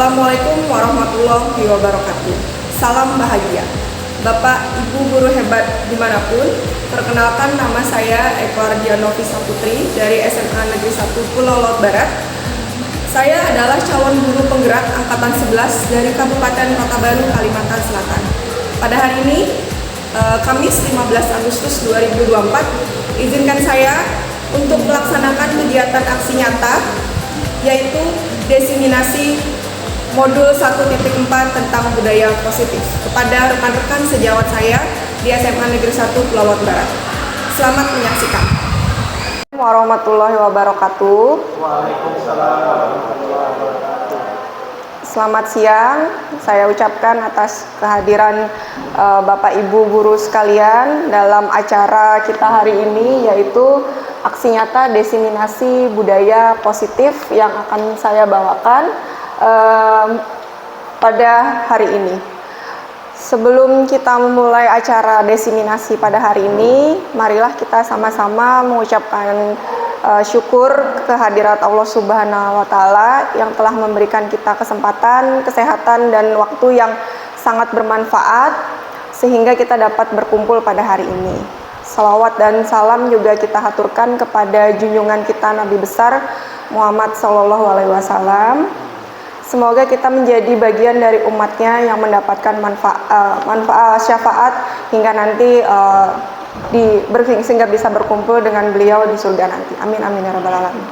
Assalamualaikum warahmatullahi wabarakatuh. Salam bahagia. Bapak, Ibu guru hebat dimanapun, perkenalkan nama saya Eko Ardianovisa Putri dari SMA Negeri 1 Pulau Laut Barat. Saya adalah calon guru penggerak Angkatan 11 dari Kabupaten Kota Baru, Kalimantan Selatan. Pada hari ini, Kamis 15 Agustus 2024, izinkan saya untuk melaksanakan kegiatan aksi nyata, yaitu diseminasi modul 1.4 tentang budaya positif kepada rekan-rekan sejawat saya di SMA Negeri 1 Pulau Laut Barat. Selamat menyaksikan. Warahmatullahi wabarakatuh. Waalaikumsalam warahmatullahi wabarakatuh. Selamat siang, saya ucapkan atas kehadiran Bapak Ibu guru sekalian dalam acara kita hari ini, yaitu aksi nyata diseminasi budaya positif yang akan saya bawakan pada hari ini. Sebelum kita memulai acara diseminasi pada hari ini, marilah kita sama-sama mengucapkan syukur kehadirat Allah Subhanahu wa Ta'ala yang telah memberikan kita kesempatan, kesehatan, dan waktu yang sangat bermanfaat sehingga kita dapat berkumpul pada hari ini. Salawat dan salam juga kita haturkan kepada junjungan kita Nabi besar Muhammad SAW. Semoga kita menjadi bagian dari umatnya yang mendapatkan manfaat syafaat hingga nanti sehingga bisa berkumpul dengan beliau di surga nanti. Amin amin ya rabbal alamin.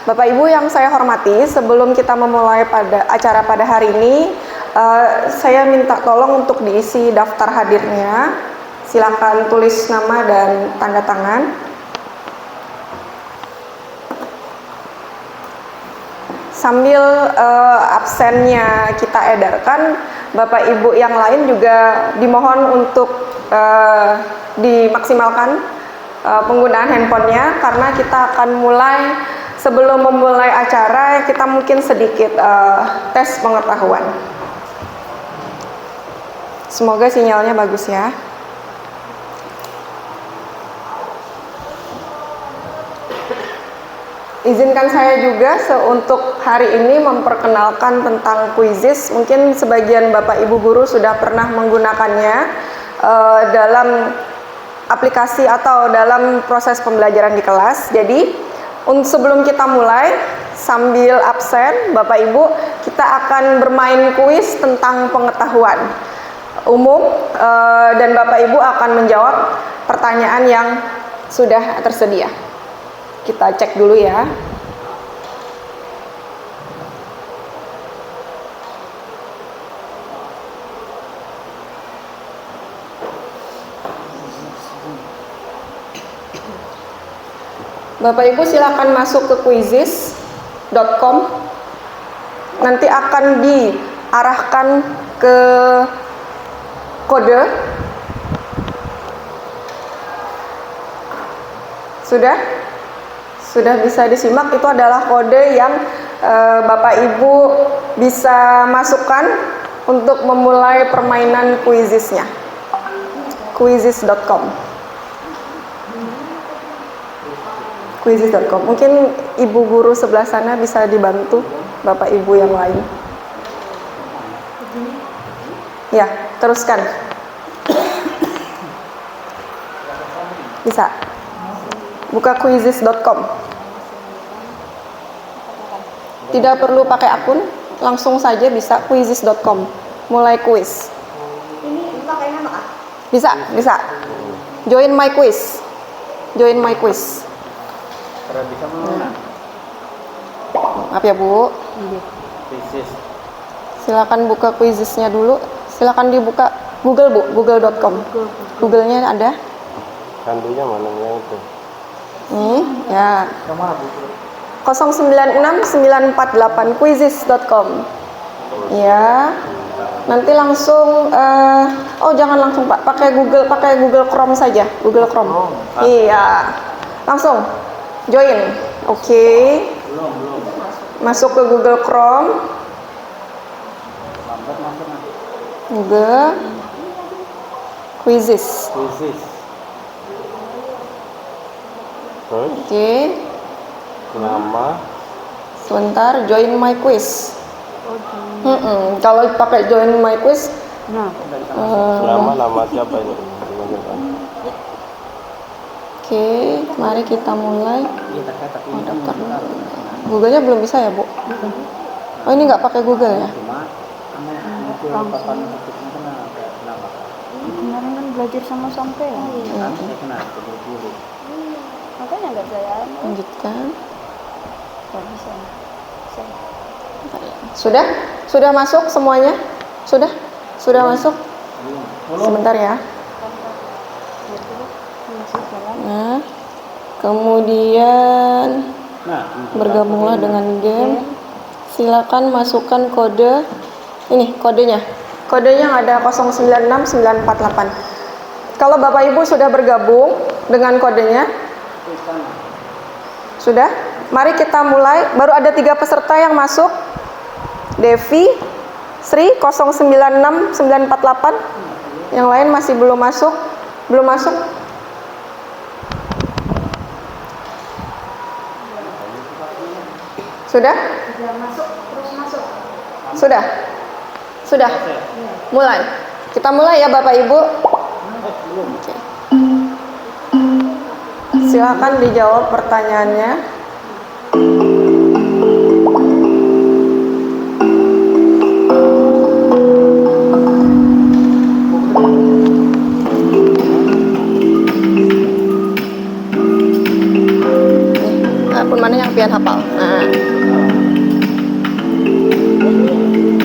Bapak Ibu yang saya hormati, sebelum kita memulai acara pada hari ini, saya minta tolong untuk diisi daftar hadirnya. Silakan tulis nama dan tanda tangan. Sambil absennya kita edarkan, Bapak Ibu yang lain juga dimohon untuk dimaksimalkan penggunaan handphonenya, karena kita akan mulai, sebelum memulai acara kita mungkin sedikit tes pengetahuan. Semoga sinyalnya bagus ya. Izinkan saya juga untuk hari ini memperkenalkan tentang Quizizz. Mungkin sebagian Bapak Ibu guru sudah pernah menggunakannya dalam aplikasi atau dalam proses pembelajaran di kelas. Jadi sebelum kita mulai, sambil absen Bapak Ibu, kita akan bermain kuis tentang pengetahuan umum, dan Bapak Ibu akan menjawab pertanyaan yang sudah tersedia. Kita cek dulu ya. Bapak Ibu silakan masuk ke quizizz.com. Nanti akan diarahkan ke kode. Sudah bisa disimak, itu adalah kode yang Bapak Ibu bisa masukkan untuk memulai permainan Quizizz-nya. Quizizz.com. Quizizz.com. Mungkin Ibu guru sebelah sana bisa dibantu Bapak Ibu yang lain. Ya, teruskan. Bisa. Buka quizizz.com. Tidak perlu pakai akun, langsung saja bisa quizizz.com. Mulai quiz. Ini pakai nama kah? Bisa. Join my quiz. Karena bisa mengenal. Maaf ya Bu. Quizizz. Silakan buka Quizizz-nya dulu. Silakan dibuka Google Bu, google.com. Google-nya ada. Sandunya mana yang itu? Nih, ya. Yang mana Bu? 096948 quizizz.com. Ya. Nanti langsung jangan langsung Pak, pakai Google Chrome saja, Google Chrome. Iya. Langsung join. Oke. Belum. Masuk ke Google Chrome. Google Quizizz. Terus Oke. nama. Sebentar, join my quiz. Kalau pakai join my quiz, Nah, Nama siapa ini? Gimana, Pak? oke, mari kita mulai. Iya terkait tapi Oh, daftar dulu. Google-nya belum bisa ya, Bu? Oh, ini nggak pakai Google ya? cuma muncul papan notifnya kenapa? kemarin kan belajar sama sampai ya. Saya kenal dulu. Makanya nggak saya Lanjutkan. nggak bisa. Sudah? Sudah masuk semuanya? Sudah? Sudah masuk? Sebentar ya. Masih jalan. Nah, kemudian Nah, bergabunglah dengan game. Silakan masukkan kode. Ini kodenya. Kodenya ada 096948. Kalau Bapak Ibu sudah bergabung dengan kodenya, sudah? Mari kita mulai. Baru ada 3 peserta yang masuk. Devi, Sri 096948. Yang lain masih belum masuk. Belum masuk. Sudah? Sudah masuk, terus masuk. Sudah? Sudah? Mulai. Kita mulai ya Bapak Ibu. Oke. Silakan dijawab pertanyaannya. Akun mana yang pian hafal? Nah.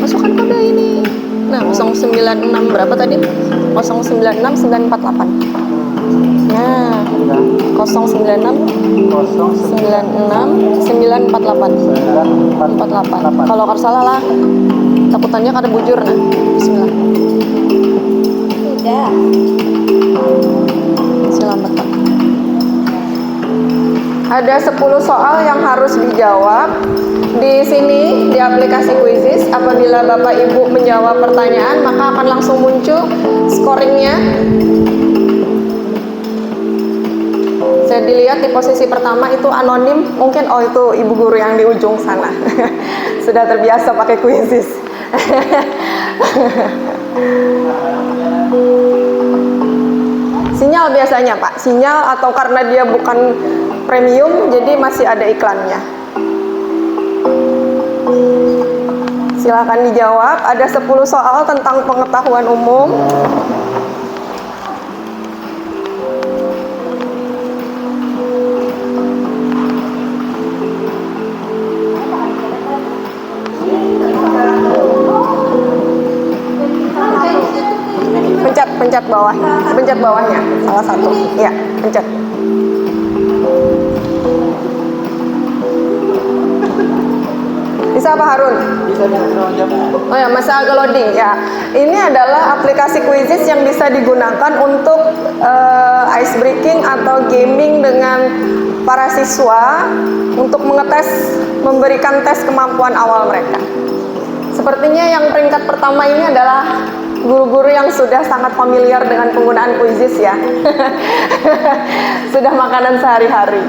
Masukkan kode ini. Nah, 096 berapa tadi? 096948. Nah, 096 948. Kalau kalau salah lah. Takutannya kada bujur nah. Bismillah. Sudah. Selamat. Ada 10 soal yang harus dijawab. Di sini di aplikasi Quizizz, apabila Bapak Ibu menjawab pertanyaan, maka akan langsung muncul scoringnya. Saya dilihat di posisi pertama itu anonim, mungkin oh itu ibu guru yang di ujung sana. Sudah terbiasa pakai Quizizz. Sinyal biasanya Pak, sinyal atau karena dia bukan premium jadi masih ada iklannya. Silakan dijawab. Ada 10 soal tentang pengetahuan umum. Pencet bawah, pencet bawahnya, salah satu. Ya, pencet. Bisa Pak Harun? bisa jawab. Oh ya, masih agak loading ya. Ini adalah aplikasi Quizizz yang bisa digunakan untuk ice breaking atau gaming dengan para siswa untuk mengetes, memberikan tes kemampuan awal mereka. Sepertinya yang peringkat pertama ini adalah guru-guru yang sudah sangat familiar dengan penggunaan Quizizz ya. Sudah makanan sehari-hari.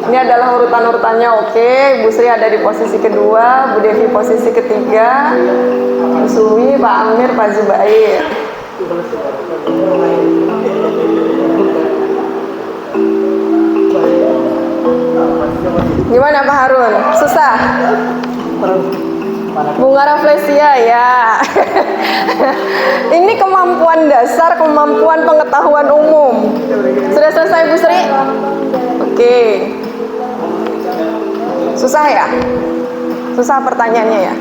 Ini adalah urutan-urutannya. Oke, Bu Sri ada di posisi kedua, Bu Devi posisi ketiga, Bu Suwi, Pak Amir, Pak Zubair. Gimana Pak Harun? Susah? Bunga Rafflesia ya. Ini kemampuan dasar, kemampuan pengetahuan umum. Sudah selesai Bu Sri? Oke. Susah ya? Susah pertanyaannya ya?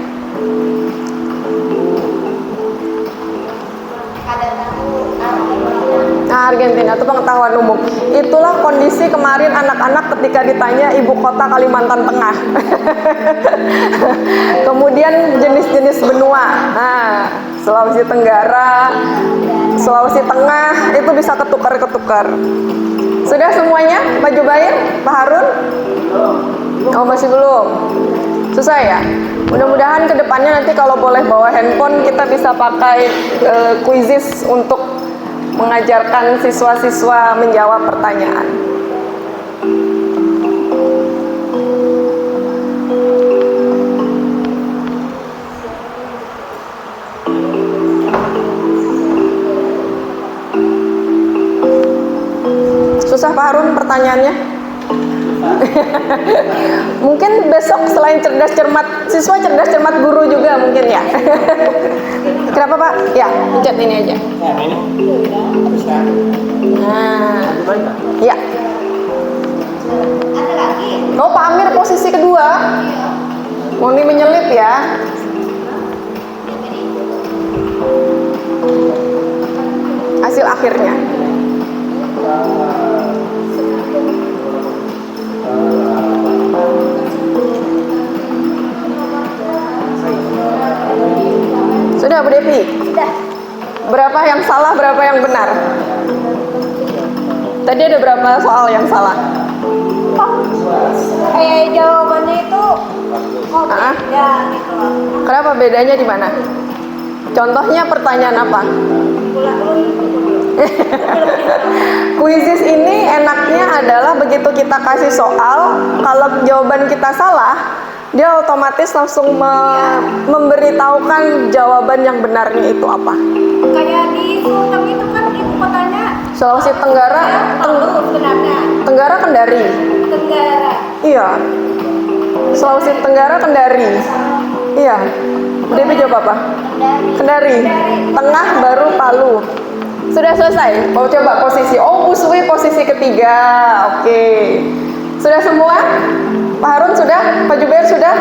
Nah, Argentina itu pengetahuan umum. Itulah kondisi kemarin anak-anak ketika ditanya ibu kota Kalimantan Tengah. Kemudian jenis-jenis benua. Nah, Sulawesi Tenggara, Sulawesi Tengah itu bisa ketukar-ketukar. Sudah semuanya, Pak Jubair, Pak Harun? Oh, masih belum. Susah ya? Mudah-mudahan kedepannya nanti kalau boleh bawa handphone kita bisa pakai Quizizz untuk mengajarkan siswa-siswa menjawab pertanyaan. Susah Pak Harun pertanyaannya? Mungkin besok selain cerdas cermat siswa, cerdas cermat guru juga mungkin ya. Kenapa Pak? Ya, pencet ini aja. Nah, ya. Oh, Pak Amir posisi kedua. Moni menyelip ya. Hasil akhirnya. Sudah Bu Devi? Sudah. Berapa yang salah, berapa yang benar? Tadi ada berapa soal yang salah? Jawabannya itu Ah, ya gitu. kenapa bedanya di mana? Contohnya pertanyaan apa? Kuisis ini enaknya adalah begitu kita kasih soal, kalau jawaban kita salah, dia otomatis langsung memberitahukan jawaban yang benarnya itu apa. Kayak di Sulteng itu kan ibu kotanya Sulawesi Tenggara, sebenarnya Tenggara Kendari. Tenggara. Iya. Sulawesi Tenggara Kendari. Iya. Devi jawab apa? Kendari. Tengah baru Palu. Sudah selesai. Mau coba posisi. Oh, Usui posisi ketiga. Oke. Sudah semua? Pak Harun sudah? Pak Jubair sudah?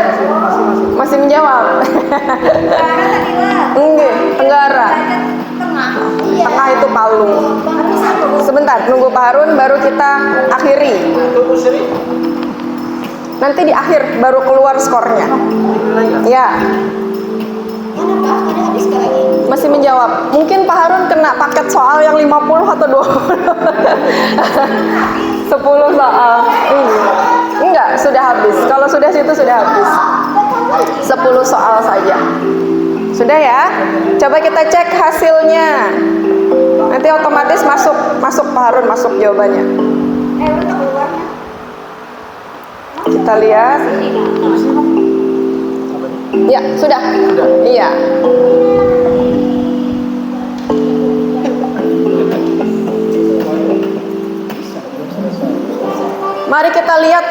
Masih menjawab. Tenggara tadi lah. Enggak, Tenggara. Tengah. Tengah itu Palu. Sebentar, nunggu Pak Harun baru kita akhiri. Nanti di akhir baru keluar skornya. Ya. Masih menjawab. Mungkin Pak Harun kena paket soal yang 50 atau 20. 10 soal. Enggak, sudah habis. Kalau sudah situ sudah habis. 10 soal saja. Sudah ya? Coba kita cek hasilnya. Nanti otomatis masuk Pak Harun, masuk jawabannya. Udah keluarnya. Kita lihat. Ya, sudah. Iya. Mari kita lihat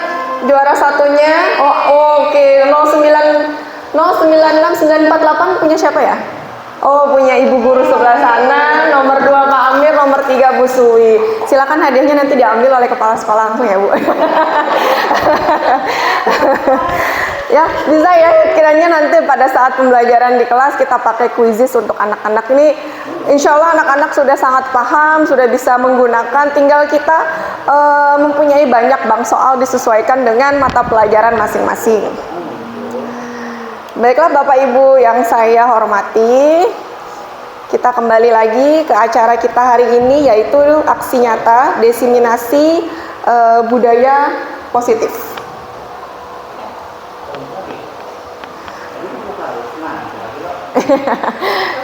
juara satunya. Oke. 096948 punya siapa ya? Oh, punya ibu guru sebelah sana. Nomor 2 Pak Amir, nomor 3 Bu Suwi. Silakan hadiahnya nanti diambil oleh kepala sekolah langsung ya Bu. Ya, bisa ya. Kiranya nanti pada saat pembelajaran di kelas kita pakai kuisis untuk anak-anak ini. Insya Allah anak-anak sudah sangat paham, sudah bisa menggunakan. Tinggal kita mempunyai banyak bank soal disesuaikan dengan mata pelajaran masing-masing. Baiklah Bapak Ibu yang saya hormati, kita kembali lagi ke acara kita hari ini, yaitu aksi nyata desiminasi budaya positif.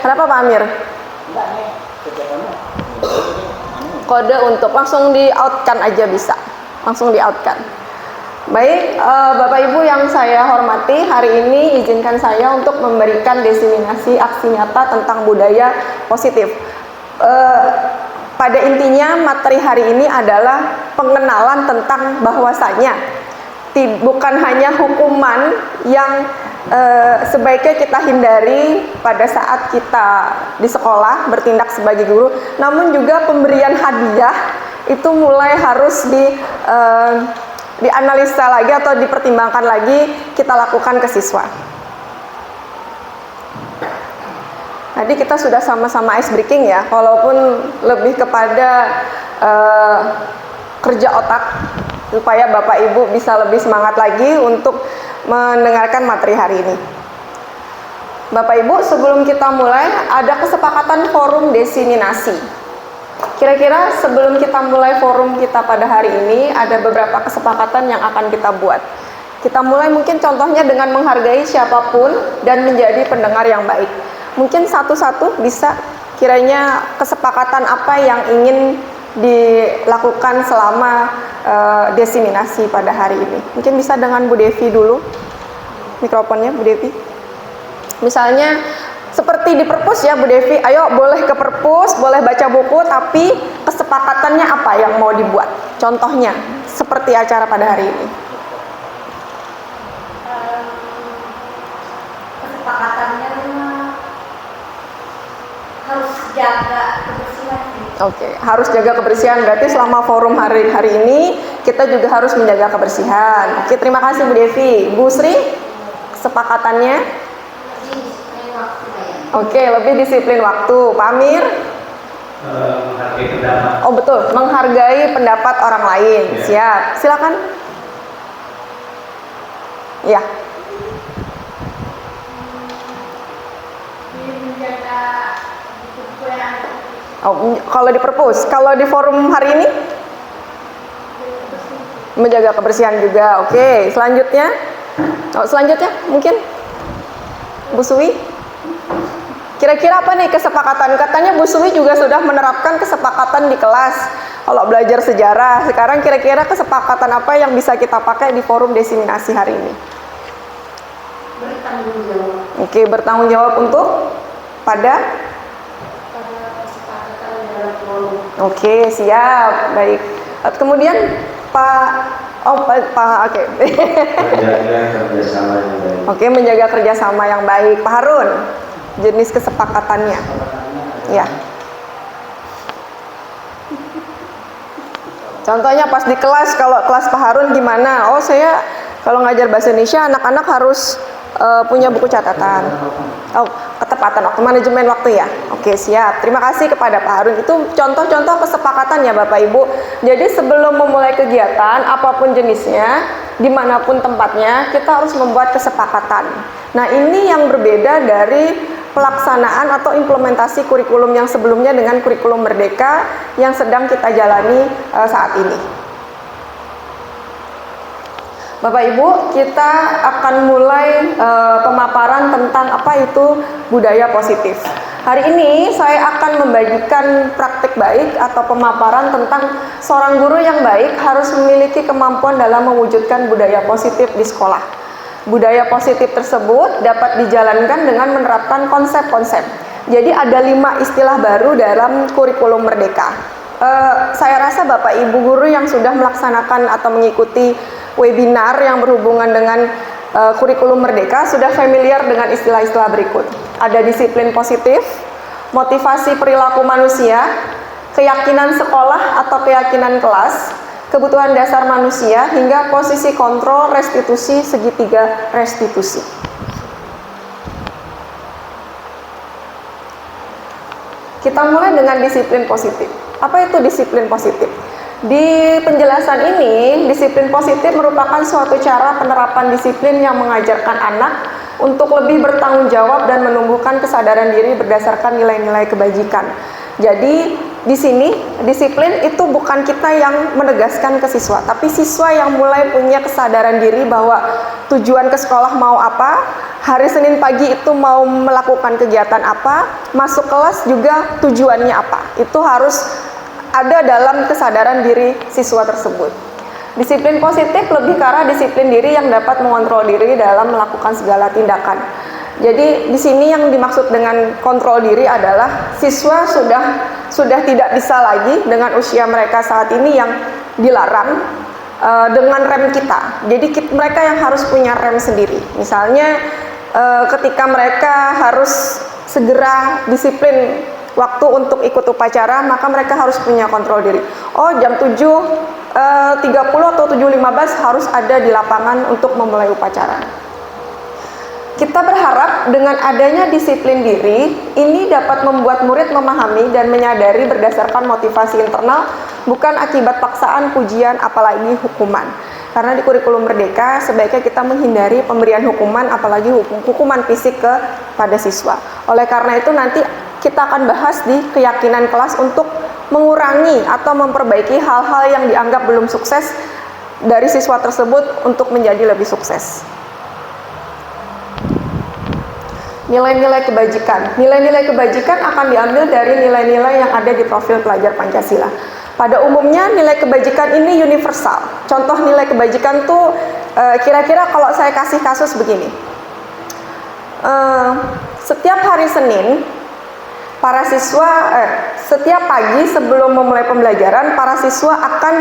Kenapa Pak Amir? Kode untuk langsung di-outkan aja bisa. Langsung di-outkan. Baik, Bapak Ibu yang saya hormati, hari ini izinkan saya untuk memberikan desiminasi aksi nyata tentang budaya positif. Pada intinya materi hari ini adalah pengenalan tentang bahwasanya bukan hanya hukuman yang sebaiknya kita hindari pada saat kita di sekolah bertindak sebagai guru, namun juga pemberian hadiah itu mulai harus dianalisa lagi atau dipertimbangkan lagi kita lakukan ke siswa. Tadi kita sudah sama-sama ice breaking ya, walaupun lebih kepada kerja otak supaya Bapak Ibu bisa lebih semangat lagi untuk mendengarkan materi hari ini. Bapak Ibu, sebelum kita mulai ada kesepakatan forum desiminasi. Kira-kira sebelum kita mulai forum kita pada hari ini, ada beberapa kesepakatan yang akan kita buat. Kita mulai mungkin contohnya dengan menghargai siapapun dan menjadi pendengar yang baik. Mungkin satu-satu bisa kiranya kesepakatan apa yang ingin dilakukan selama desiminasi pada hari ini. Mungkin bisa dengan Bu Devi dulu, mikrofonnya Bu Devi. Misalnya Seperti di perpus ya Bu Devi, ayo boleh ke perpus, boleh baca buku, tapi kesepakatannya apa yang mau dibuat? Contohnya, seperti acara pada hari ini. Kesepakatannya harus jaga kebersihan. Oke, harus jaga kebersihan. Berarti selama forum hari ini kita juga harus menjaga kebersihan. Oke, terima kasih Bu Devi. Bu Sri, kesepakatannya? Oke, lebih disiplin waktu. Pak Amir? Menghargai pendapat. Oh betul, menghargai pendapat orang lain. Siap, silakan. Ya. Oh, kalau di perpus, kalau di forum hari ini menjaga kebersihan juga. Oke, selanjutnya, selanjutnya mungkin Bu Suwi. Kira-kira apa nih kesepakatan? Katanya Bu Suwi juga sudah menerapkan kesepakatan di kelas kalau belajar sejarah. Sekarang kira-kira kesepakatan apa yang bisa kita pakai di forum desiminasi hari ini? Bertanggung jawab. Oke, bertanggung jawab untuk pada? Kesepakatan dalam forum. Oke, siap. Baik. Kemudian Pak, oke. Menjaga kerjasama yang baik. Oke, menjaga kerjasama yang baik. Pak Harun, jenis kesepakatannya. Ya. Contohnya pas di kelas, kalau kelas Pak Harun gimana? Oh, saya kalau ngajar bahasa Indonesia anak-anak harus punya buku catatan. Oh, ketepatan waktu, manajemen waktu ya. Oke, siap. Terima kasih kepada Pak Harun. Itu contoh-contoh kesepakatan ya Bapak Ibu. Jadi sebelum memulai kegiatan apapun jenisnya, dimanapun tempatnya, kita harus membuat kesepakatan. Nah, ini yang berbeda dari pelaksanaan atau implementasi kurikulum yang sebelumnya dengan kurikulum Merdeka yang sedang kita jalani saat ini. Bapak Ibu, kita akan mulai pemaparan tentang apa itu budaya positif. Hari ini saya akan membagikan praktik baik atau pemaparan tentang seorang guru yang baik harus memiliki kemampuan dalam mewujudkan budaya positif di sekolah. Budaya positif tersebut dapat dijalankan dengan menerapkan konsep-konsep. Jadi ada 5 istilah baru dalam kurikulum Merdeka. Saya rasa Bapak Ibu guru yang sudah melaksanakan atau mengikuti webinar yang berhubungan dengan kurikulum Merdeka sudah familiar dengan istilah-istilah berikut. Ada disiplin positif, motivasi perilaku manusia, keyakinan sekolah atau keyakinan kelas, kebutuhan dasar manusia, hingga posisi kontrol, restitusi, segitiga restitusi. Kita mulai dengan disiplin positif. Apa itu disiplin positif? Di penjelasan ini, disiplin positif merupakan suatu cara penerapan disiplin yang mengajarkan anak untuk lebih bertanggung jawab dan menumbuhkan kesadaran diri berdasarkan nilai-nilai kebajikan. Jadi, di sini disiplin itu bukan kita yang menegaskan ke siswa, tapi siswa yang mulai punya kesadaran diri bahwa tujuan ke sekolah mau apa, hari Senin pagi itu mau melakukan kegiatan apa, masuk kelas juga tujuannya apa. Itu harus ada dalam kesadaran diri siswa tersebut. Disiplin positif lebih ke arah disiplin diri yang dapat mengontrol diri dalam melakukan segala tindakan. Jadi di sini yang dimaksud dengan kontrol diri adalah siswa sudah tidak bisa lagi dengan usia mereka saat ini yang dilarang dengan rem kita. Jadi mereka yang harus punya rem sendiri. Misalnya ketika mereka harus segera disiplin waktu untuk ikut upacara, maka mereka harus punya kontrol diri. Oh, jam 7.30 atau 7.15 harus ada di lapangan untuk memulai upacara. Kita berharap dengan adanya disiplin diri, ini dapat membuat murid memahami dan menyadari berdasarkan motivasi internal, bukan akibat paksaan, pujian, apalagi hukuman. Karena di kurikulum Merdeka, sebaiknya kita menghindari pemberian hukuman, apalagi hukuman fisik kepada siswa. Oleh karena itu nanti kita akan bahas di keyakinan kelas untuk mengurangi atau memperbaiki hal-hal yang dianggap belum sukses dari siswa tersebut untuk menjadi lebih sukses. Nilai-nilai kebajikan. Nilai-nilai kebajikan akan diambil dari nilai-nilai yang ada di profil pelajar Pancasila. Pada umumnya nilai kebajikan ini universal. Contoh nilai kebajikan tuh kira-kira kalau saya kasih kasus begini. Setiap hari Senin, para siswa setiap pagi sebelum memulai pembelajaran, para siswa akan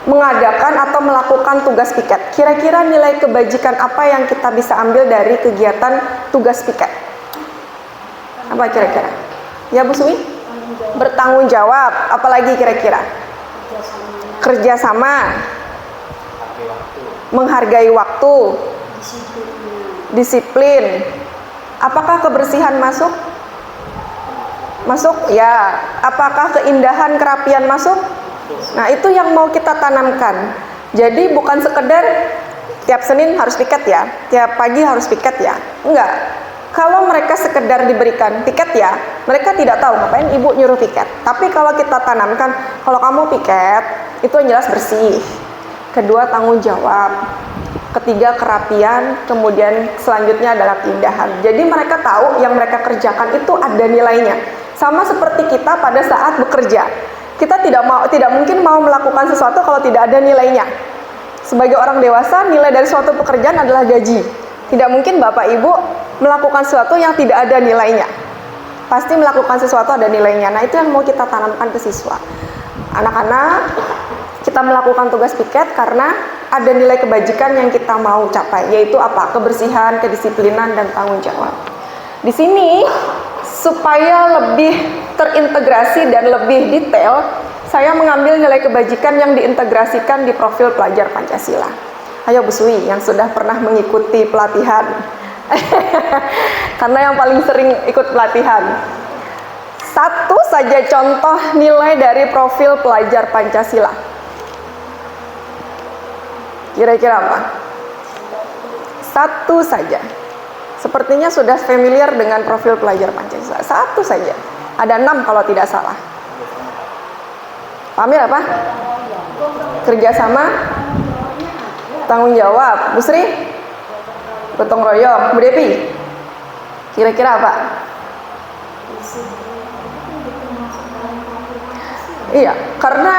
mengadakan atau melakukan tugas piket. Kira-kira nilai kebajikan apa yang kita bisa ambil dari kegiatan tugas piket? Apa kira-kira? Ya Bu Sumi? Bertanggung jawab. Apalagi kira-kira? Kerjasama, menghargai waktu, disiplin. Apakah kebersihan masuk? Masuk? Ya. Apakah keindahan, kerapian masuk? Nah, itu yang mau kita tanamkan. Jadi bukan sekedar tiap Senin harus piket ya, tiap pagi harus piket ya. Enggak. Kalau mereka sekedar diberikan piket ya, mereka tidak tahu ngapain ibu nyuruh piket. Tapi kalau kita tanamkan, kalau kamu piket, itu yang jelas bersih. Kedua, tanggung jawab. Ketiga, kerapian. Kemudian selanjutnya adalah keindahan. Jadi mereka tahu yang mereka kerjakan itu ada nilainya. Sama seperti kita pada saat bekerja. Kita tidak mungkin mau melakukan sesuatu kalau tidak ada nilainya. Sebagai orang dewasa, nilai dari suatu pekerjaan adalah gaji. Tidak mungkin Bapak Ibu melakukan sesuatu yang tidak ada nilainya. Pasti melakukan sesuatu ada nilainya. Nah, itu yang mau kita tanamkan ke siswa. Anak-anak, kita melakukan tugas piket karena ada nilai kebajikan yang kita mau capai, yaitu apa? Kebersihan, kedisiplinan, dan tanggung jawab. Di sini, supaya lebih terintegrasi dan lebih detail, saya mengambil nilai kebajikan yang diintegrasikan di profil pelajar Pancasila. Ayo Bu Sui, yang sudah pernah mengikuti pelatihan. Karena yang paling sering ikut pelatihan. Satu saja contoh nilai dari profil pelajar Pancasila. Kira-kira apa? Satu saja. Sepertinya sudah familiar dengan profil pelajar Pancasila. Satu saja. Ada 6 kalau tidak salah. Pak Amir apa? Kerjasama, tanggung jawab. Bu Sri? Gotong royong. Bu Devi? Kira-kira apa? Iya, karena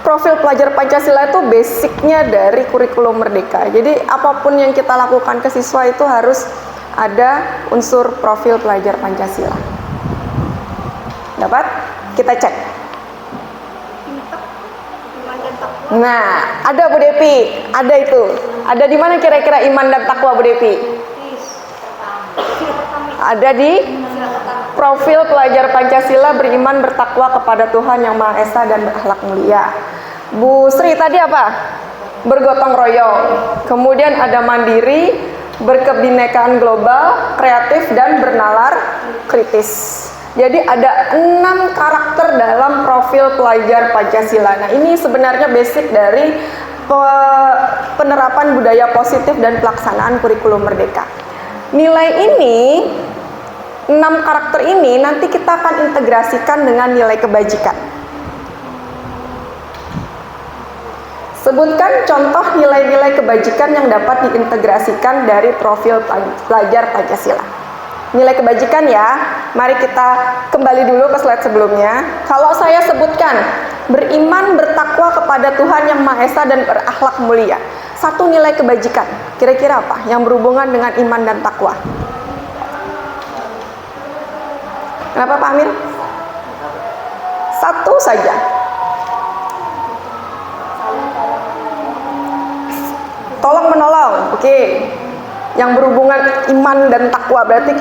profil pelajar Pancasila itu basicnya dari kurikulum Merdeka. Jadi apapun yang kita lakukan ke siswa itu harus ada unsur profil pelajar Pancasila. Dapat? Kita cek. Nah, ada Bu Devi, ada itu. Ada di mana kira-kira iman dan takwa Bu Devi? Ada di profil pelajar Pancasila, beriman bertakwa kepada Tuhan Yang Maha Esa dan berakhlak mulia. Bu Sri tadi apa? Bergotong royong. Kemudian ada mandiri, berkebinekaan global, kreatif, dan bernalar kritis. Jadi ada 6 karakter dalam profil pelajar Pancasila. Nah, ini sebenarnya basic dari penerapan budaya positif dan pelaksanaan kurikulum Merdeka. Nilai ini, 6 karakter ini nanti kita akan integrasikan dengan nilai kebajikan. Sebutkan contoh nilai-nilai kebajikan yang dapat diintegrasikan dari profil pelajar Pancasila. Nilai kebajikan ya, mari kita kembali dulu ke slide sebelumnya. Kalau saya sebutkan beriman bertakwa kepada Tuhan Yang Maha Esa dan berakhlak mulia, satu nilai kebajikan, kira-kira apa yang berhubungan dengan iman dan takwa? Kenapa Pak Amir? Satu saja. Tolong menolong, oke. Yang berhubungan iman dan takwa berarti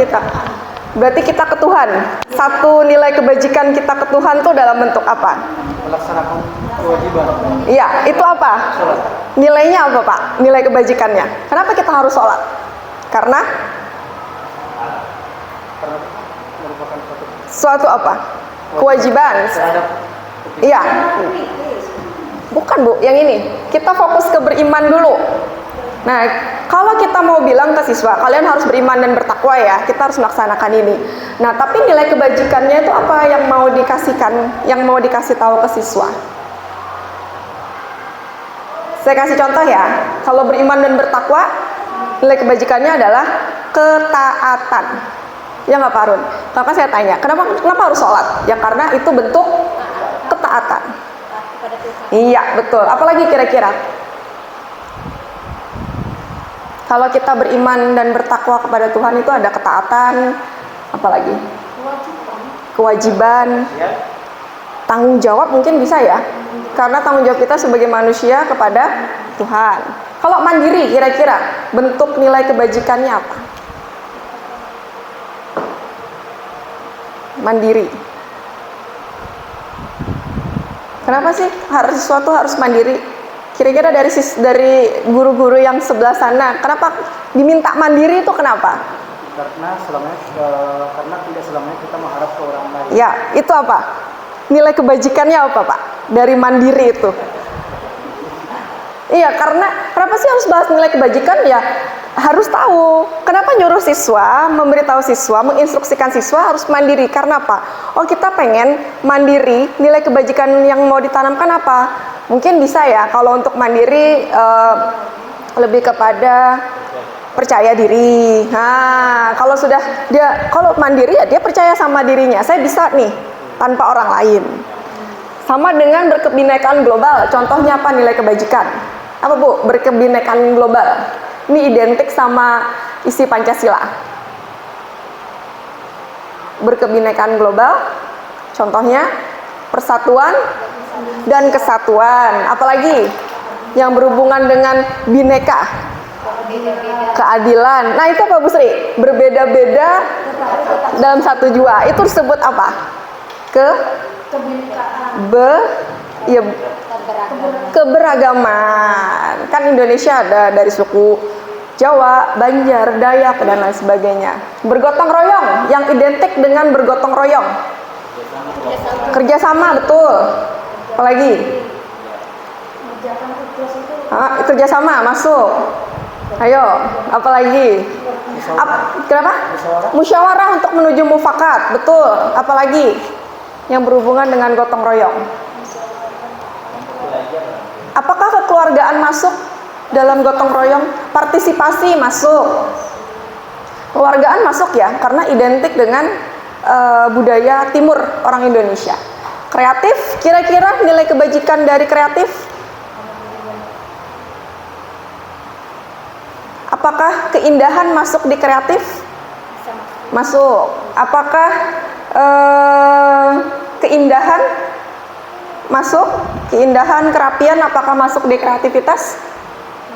kita ke Tuhan. Satu nilai kebajikan kita ke Tuhan itu dalam bentuk apa? Melaksanakan kewajiban. Iya, itu apa? Sholat. Nilainya apa Pak? Nilai kebajikannya. Kenapa kita harus sholat? Karena Merupakan suatu apa? Kewajiban. terhadap Iya. Bukan Bu, yang ini. Kita fokus ke beriman dulu. Nah, kalau kita mau bilang ke siswa, kalian harus beriman dan bertakwa ya, kita harus melaksanakan ini. Nah, tapi nilai kebajikannya itu apa yang mau dikasihkan, yang mau dikasih tahu ke siswa? Saya kasih contoh ya, kalau beriman dan bertakwa, nilai kebajikannya adalah ketaatan. Ya nggak Pak Arun? Maka saya tanya, kenapa harus sholat? Ya karena itu bentuk ketaatan. Iya, betul. Apalagi kira-kira? Kalau kita beriman dan bertakwa kepada Tuhan itu ada ketaatan, Apalagi? Kewajiban. Kewajiban, tanggung jawab mungkin bisa ya, karena tanggung jawab kita sebagai manusia kepada Tuhan. Kalau mandiri, kira-kira bentuk nilai kebajikannya apa? Mandiri. Kenapa sih sesuatu harus mandiri? Kira-kira dari guru-guru yang sebelah sana, kenapa diminta mandiri itu kenapa? Karena tidak selamanya kita mengharap ke orang lain. Ya, itu apa? Nilai kebajikannya apa, Pak? Dari mandiri itu. Iya, karena kenapa sih harus bahas nilai kebajikan? Ya, harus tahu. Kenapa nyuruh siswa, memberitahu siswa, menginstruksikan siswa harus mandiri? Karena apa? Oh, kita pengen mandiri, nilai kebajikan yang mau ditanamkan apa? Mungkin bisa ya, kalau untuk mandiri lebih kepada percaya diri. Nah, kalau kalau mandiri ya dia percaya sama dirinya. Saya bisa nih tanpa orang lain. Sama dengan berkebinekaan global. Contohnya apa nilai kebajikan? Apa Bu? Berkebinekaan global. Ini identik sama isi Pancasila. Berkebinekaan global. Contohnya persatuan dan kesatuan. Apalagi yang berhubungan dengan bineka, keadilan. Nah, itu apa Bu Sri? Berbeda-beda dalam satu jua. Itu disebut apa? Kebinekaan. Keberagaman. Kan Indonesia ada dari suku Jawa, Banjar, Dayak, dan lain sebagainya. Bergotong royong, yang identik dengan bergotong royong. Kerjasama, betul. Apalagi? Kerjasama, masuk. Ayo, apalagi? Kenapa? Musyawarah untuk menuju mufakat, betul. Apalagi? Yang berhubungan dengan gotong royong. Apakah kekeluargaan masuk dalam gotong royong? Partisipasi masuk. Kekeluargaan masuk ya, karena identik dengan budaya timur orang Indonesia. Kreatif, kira-kira nilai kebajikan dari kreatif? Apakah keindahan masuk di kreatif? Masuk. Apakah keindahan masuk? Keindahan, kerapian apakah masuk di kreativitas?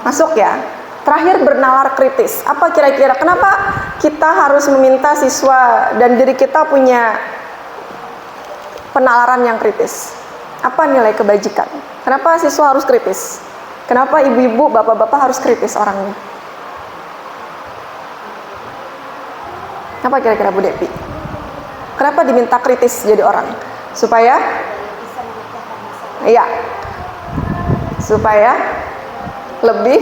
Masuk ya. Terakhir, bernalar kritis. Apa kira-kira kenapa kita harus meminta siswa dan diri kita punya penalaran yang kritis? Apa nilai kebajikan? Kenapa siswa harus kritis? Kenapa ibu-ibu, bapak-bapak harus kritis orangnya? Apa kira-kira Bu Depi? Kenapa diminta kritis jadi orang? Supaya lebih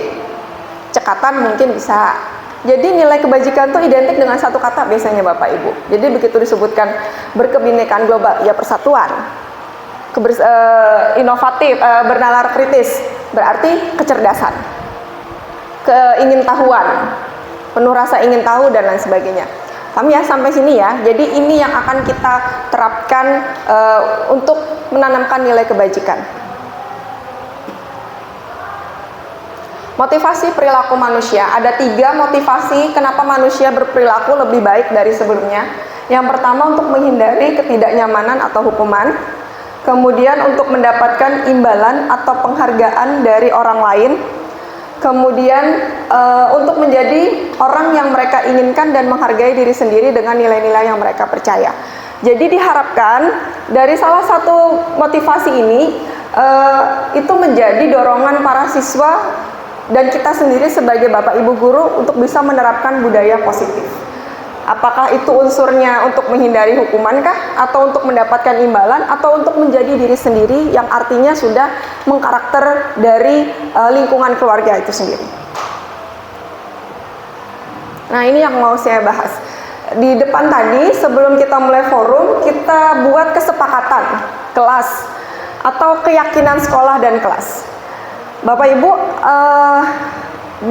cekatan mungkin bisa. Jadi nilai kebajikan itu identik dengan satu kata biasanya Bapak Ibu. Jadi begitu disebutkan berkebinekaan global, ya persatuan. Inovatif, bernalar kritis, berarti kecerdasan, keingintahuan, penuh rasa ingin tahu dan lain sebagainya. Paham ya sampai sini ya. Jadi ini yang akan kita terapkan untuk menanamkan nilai kebajikan. Motivasi perilaku manusia. Ada 3 motivasi kenapa manusia berperilaku lebih baik dari sebelumnya. Yang pertama, untuk menghindari ketidaknyamanan atau hukuman. Kemudian untuk mendapatkan imbalan atau penghargaan dari orang lain. Kemudian untuk menjadi orang yang mereka inginkan dan menghargai diri sendiri dengan nilai-nilai yang mereka percaya. Jadi diharapkan dari salah satu motivasi ini itu menjadi dorongan para siswa dan kita sendiri sebagai Bapak Ibu guru untuk bisa menerapkan budaya positif. Apakah itu unsurnya untuk menghindari hukuman kah? Atau untuk mendapatkan imbalan? Atau untuk menjadi diri sendiri yang artinya sudah mengkarakter dari lingkungan keluarga itu sendiri. Nah, ini yang mau saya bahas. Di depan tadi, sebelum kita mulai forum, kita buat kesepakatan kelas atau keyakinan sekolah dan kelas. Bapak Ibu,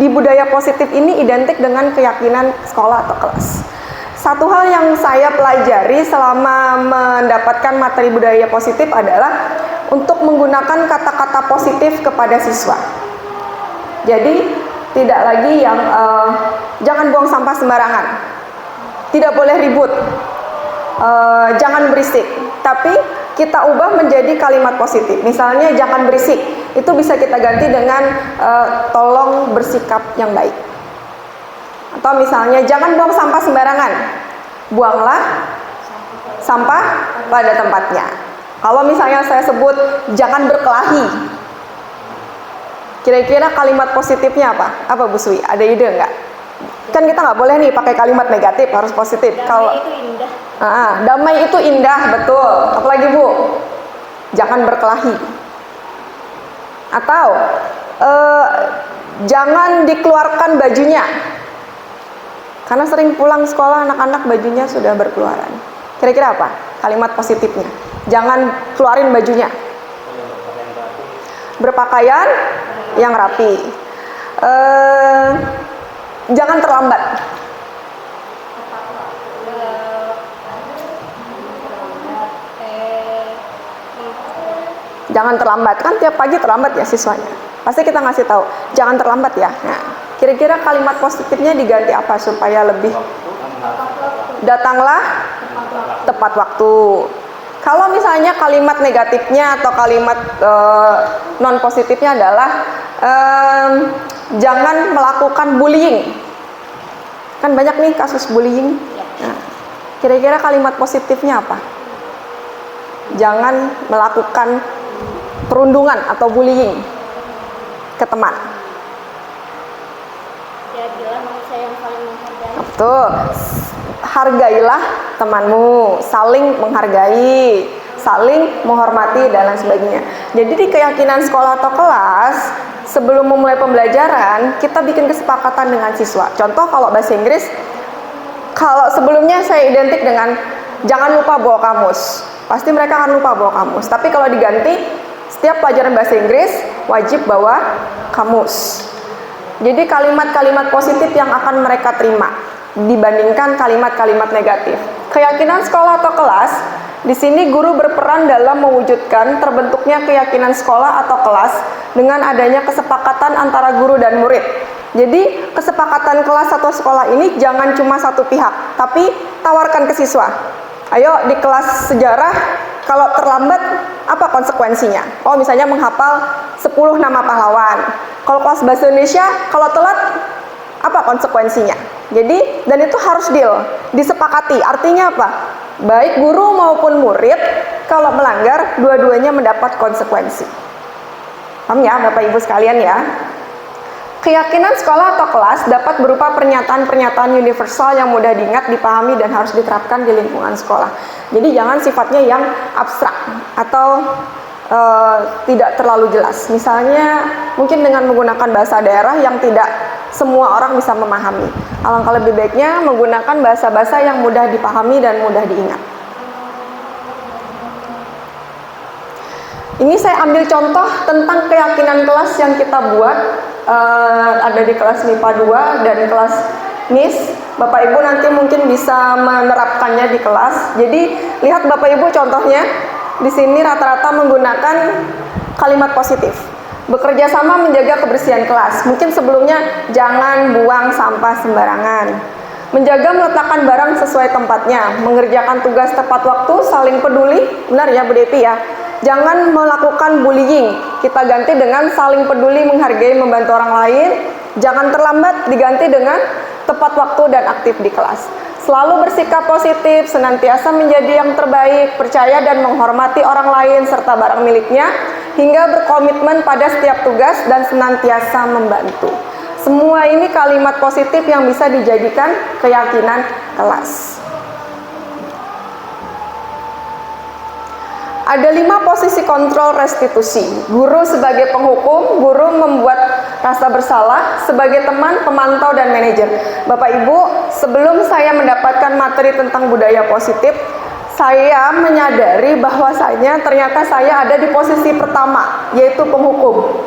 di budaya positif ini identik dengan keyakinan sekolah atau kelas. Satu hal yang saya pelajari selama mendapatkan materi budaya positif adalah untuk menggunakan kata-kata positif kepada siswa. Jadi tidak lagi yang jangan buang sampah sembarangan. tidak boleh ribut, jangan berisik. Tapi kita ubah menjadi kalimat positif. Misalnya jangan berisik, itu bisa kita ganti dengan tolong bersikap yang baik. Atau misalnya jangan buang sampah sembarangan, buanglah sampah pada tempatnya. Kalau misalnya saya sebut jangan berkelahi, kira-kira kalimat positifnya apa? Apa Bu Sui? Ada ide nggak? Kan kita nggak boleh nih pakai kalimat negatif, harus positif. Kalau Damai itu indah. damai itu indah, betul. Apalagi Bu? Jangan berkelahi. Atau jangan dikeluarkan bajunya. Karena sering pulang sekolah anak-anak bajunya sudah berkeluaran. Kira-kira apa kalimat positifnya? Jangan keluarin bajunya. Berpakaian yang rapi. Jangan terlambat. Jangan terlambat, kan tiap pagi terlambat ya siswanya. Pasti kita ngasih tahu, jangan terlambat ya. Nah, kira-kira kalimat positifnya diganti apa supaya lebih datanglah tepat waktu. Kalau misalnya kalimat negatifnya atau kalimat non positifnya adalah jangan melakukan bullying. Kan banyak nih kasus bullying. Nah, kira-kira kalimat positifnya apa? Jangan melakukan perundungan atau bullying ke teman. Jadilah manusia yang saling menghargai. Betul. Hargailah temanmu, saling menghargai, saling menghormati dan lain sebagainya. Jadi di keyakinan sekolah atau kelas, sebelum memulai pembelajaran, kita bikin kesepakatan dengan siswa. Contoh kalau bahasa Inggris, kalau sebelumnya saya identik dengan jangan lupa bawa kamus. Pasti mereka akan lupa bawa kamus. Tapi kalau diganti, setiap pelajaran bahasa Inggris wajib bawa kamus. Jadi kalimat-kalimat positif yang akan mereka terima dibandingkan kalimat-kalimat negatif. Keyakinan sekolah atau kelas, di sini guru berperan dalam mewujudkan terbentuknya keyakinan sekolah atau kelas dengan adanya kesepakatan antara guru dan murid. Jadi kesepakatan kelas atau sekolah ini jangan cuma satu pihak, tapi tawarkan ke siswa. Ayo di kelas sejarah, kalau terlambat apa konsekuensinya? Oh misalnya menghafal 10 nama pahlawan. Kalau kelas bahasa Indonesia, kalau telat apa konsekuensinya? Jadi, dan itu harus disepakati. Artinya apa? Baik guru maupun murid, kalau melanggar, dua-duanya mendapat konsekuensi. Paham ya Bapak Ibu sekalian ya? Keyakinan sekolah atau kelas dapat berupa pernyataan-pernyataan universal yang mudah diingat, dipahami, dan harus diterapkan di lingkungan sekolah. Jadi jangan sifatnya yang abstrak atau tidak terlalu jelas. Misalnya mungkin dengan menggunakan bahasa daerah yang tidak semua orang bisa memahami. Alangkah lebih baiknya menggunakan bahasa-bahasa yang mudah dipahami dan mudah diingat. Ini saya ambil contoh tentang keyakinan kelas yang kita buat, ada di kelas MIPA 2 dan kelas MIS. Bapak Ibu nanti mungkin bisa menerapkannya di kelas. Jadi lihat Bapak Ibu contohnya, di sini rata-rata menggunakan kalimat positif. Bekerja sama menjaga kebersihan kelas. Mungkin sebelumnya jangan buang sampah sembarangan. Menjaga meletakkan barang sesuai tempatnya, mengerjakan tugas tepat waktu, saling peduli. Benar ya Bu Depi ya? Jangan melakukan bullying. Kita ganti dengan saling peduli, menghargai, membantu orang lain. Jangan terlambat, diganti dengan tepat waktu dan aktif di kelas. Selalu bersikap positif, senantiasa menjadi yang terbaik, percaya dan menghormati orang lain serta barang miliknya, hingga berkomitmen pada setiap tugas dan senantiasa membantu. Semua ini kalimat positif yang bisa dijadikan keyakinan kelas. Ada 5 posisi kontrol restitusi. Guru sebagai penghukum, guru membuat rasa bersalah, sebagai teman, pemantau, dan manajer. Bapak Ibu, sebelum saya mendapatkan materi tentang budaya positif, saya menyadari bahwasanya ternyata saya ada di posisi pertama, yaitu penghukum.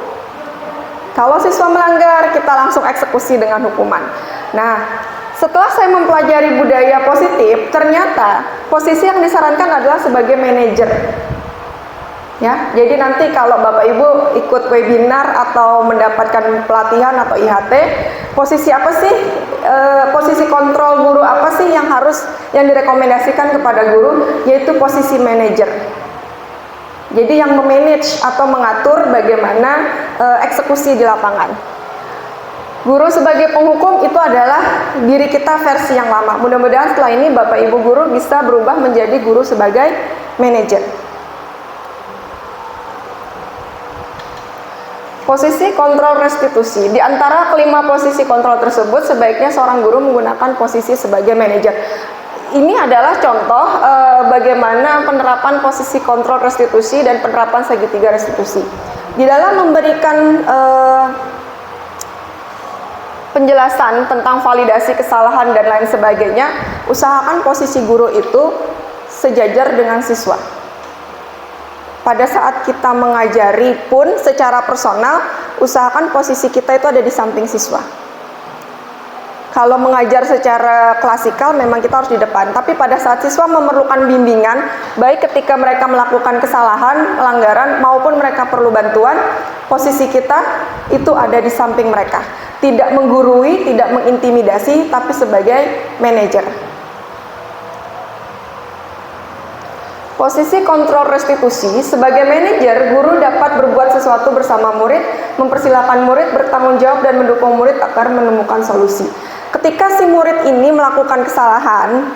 Kalau siswa melanggar, kita langsung eksekusi dengan hukuman. Nah, setelah saya mempelajari budaya positif, ternyata posisi yang disarankan adalah sebagai manajer. Ya, jadi nanti kalau Bapak Ibu ikut webinar atau mendapatkan pelatihan atau IHT, posisi apa sih, posisi kontrol guru apa sih yang direkomendasikan kepada guru, yaitu posisi manajer. Jadi yang memanage atau mengatur bagaimana eksekusi di lapangan. Guru sebagai penghukum itu adalah diri kita versi yang lama. Mudah-mudahan setelah ini Bapak Ibu guru bisa berubah menjadi guru sebagai manajer. Posisi kontrol restitusi. Di antara kelima posisi kontrol tersebut, sebaiknya seorang guru menggunakan posisi sebagai manajer. Ini adalah contoh bagaimana penerapan posisi kontrol restitusi dan penerapan segitiga restitusi. Di dalam memberikan penjelasan tentang validasi kesalahan dan lain sebagainya, usahakan posisi guru itu sejajar dengan siswa. Pada saat kita mengajari pun secara personal, usahakan posisi kita itu ada di samping siswa. Kalau mengajar secara klasikal memang kita harus di depan, tapi pada saat siswa memerlukan bimbingan, baik ketika mereka melakukan kesalahan, pelanggaran, maupun mereka perlu bantuan, posisi kita itu ada di samping mereka. Tidak menggurui, tidak mengintimidasi, tapi sebagai manajer. Posisi kontrol restitusi, sebagai manajer, guru dapat berbuat sesuatu bersama murid, mempersilahkan murid bertanggung jawab dan mendukung murid agar menemukan solusi. Ketika si murid ini melakukan kesalahan,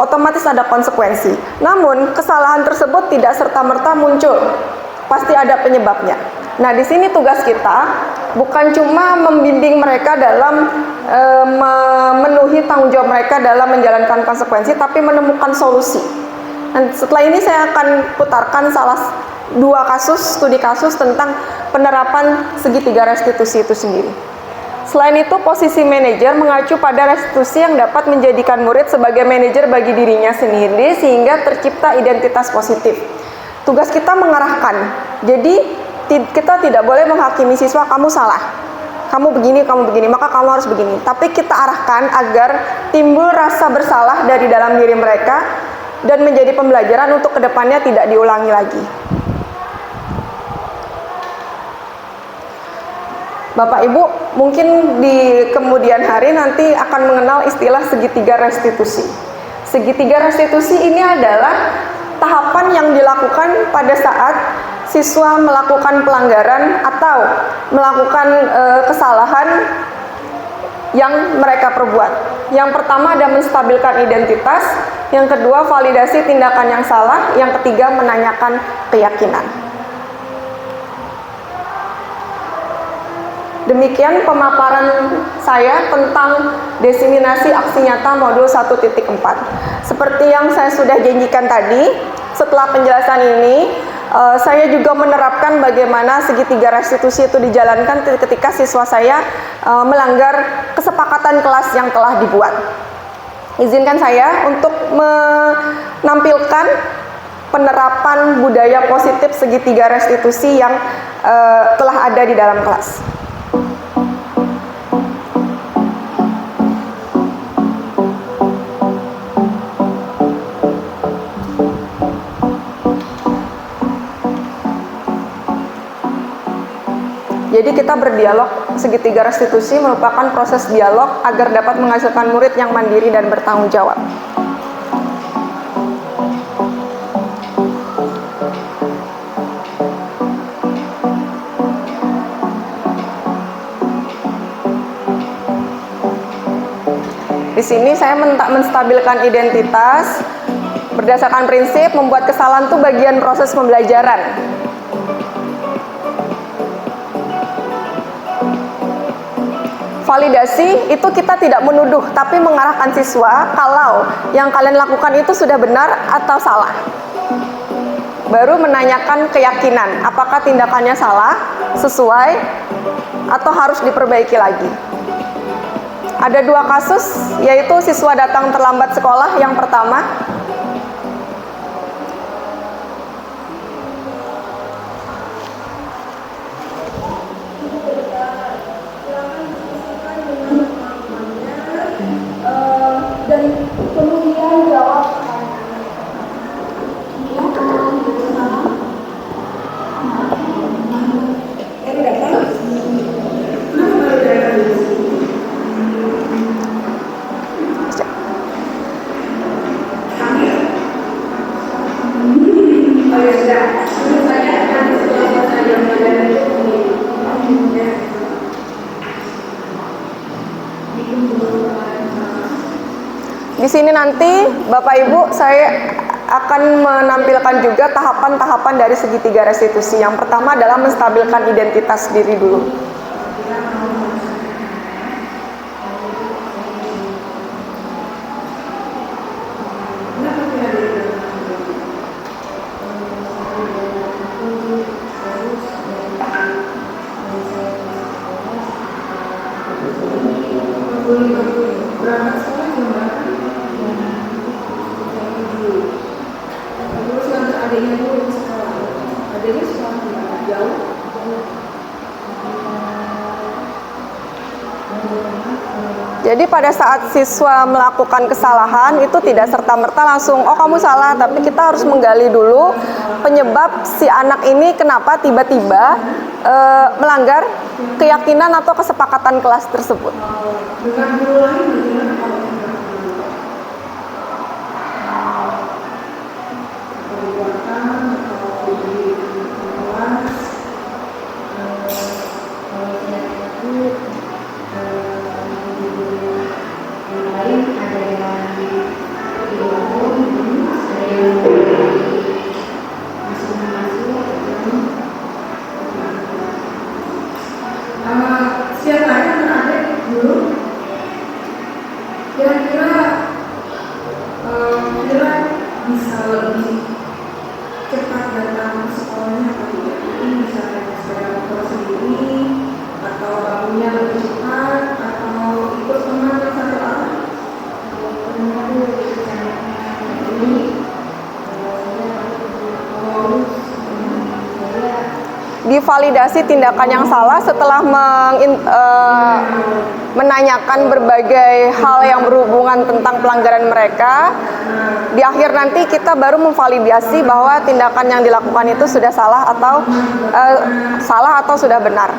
otomatis ada konsekuensi. Namun, kesalahan tersebut tidak serta-merta muncul, pasti ada penyebabnya. Nah, di sini tugas kita bukan cuma membimbing mereka dalam memenuhi tanggung jawab mereka dalam menjalankan konsekuensi, tapi menemukan solusi. Dan setelah ini saya akan putarkan dua studi kasus tentang penerapan segitiga restitusi itu sendiri. Selain itu, posisi manajer mengacu pada restitusi yang dapat menjadikan murid sebagai manajer bagi dirinya sendiri sehingga tercipta identitas positif. Tugas kita mengarahkan. Jadi, kita tidak boleh menghakimi siswa, kamu salah, kamu begini, maka kamu harus begini. Tapi kita arahkan agar timbul rasa bersalah dari dalam diri mereka dan menjadi pembelajaran untuk kedepannya tidak diulangi lagi. Bapak Ibu mungkin di kemudian hari nanti akan mengenal istilah segitiga restitusi. Segitiga restitusi ini adalah tahapan yang dilakukan pada saat siswa melakukan pelanggaran atau melakukan kesalahan yang mereka perbuat. Yang pertama ada menstabilkan identitas, yang kedua validasi tindakan yang salah, yang ketiga menanyakan keyakinan. Demikian pemaparan saya tentang desiminasi aksi nyata modul 1.4. Seperti yang saya sudah janjikan tadi, setelah penjelasan ini, saya juga menerapkan bagaimana segitiga restitusi itu dijalankan ketika siswa saya melanggar kesepakatan kelas yang telah dibuat. Izinkan saya untuk menampilkan penerapan budaya positif segitiga restitusi yang telah ada di dalam kelas. Jadi kita berdialog, segitiga restitusi merupakan proses dialog agar dapat menghasilkan murid yang mandiri dan bertanggung jawab. Di sini saya menstabilkan identitas berdasarkan prinsip membuat kesalahan itu bagian proses pembelajaran. Validasi itu kita tidak menuduh, tapi mengarahkan siswa kalau yang kalian lakukan itu sudah benar atau salah. Baru menanyakan keyakinan, apakah tindakannya salah, sesuai, atau harus diperbaiki lagi. Ada dua kasus, yaitu siswa datang terlambat sekolah yang pertama. Dan kemudian jawab Di sini nanti Bapak Ibu saya akan menampilkan juga tahapan-tahapan dari segitiga restitusi. Yang pertama adalah menstabilkan identitas diri dulu. Jadi pada saat siswa melakukan kesalahan itu tidak serta-merta langsung oh kamu salah, tapi kita harus menggali dulu penyebab si anak ini kenapa tiba-tiba melanggar keyakinan atau kesepakatan kelas tersebut. Divalidasi tindakan yang salah setelah menanyakan berbagai hal yang berhubungan tentang pelanggaran mereka. Di akhir nanti kita baru memvalidasi bahwa tindakan yang dilakukan itu sudah salah atau sudah benar.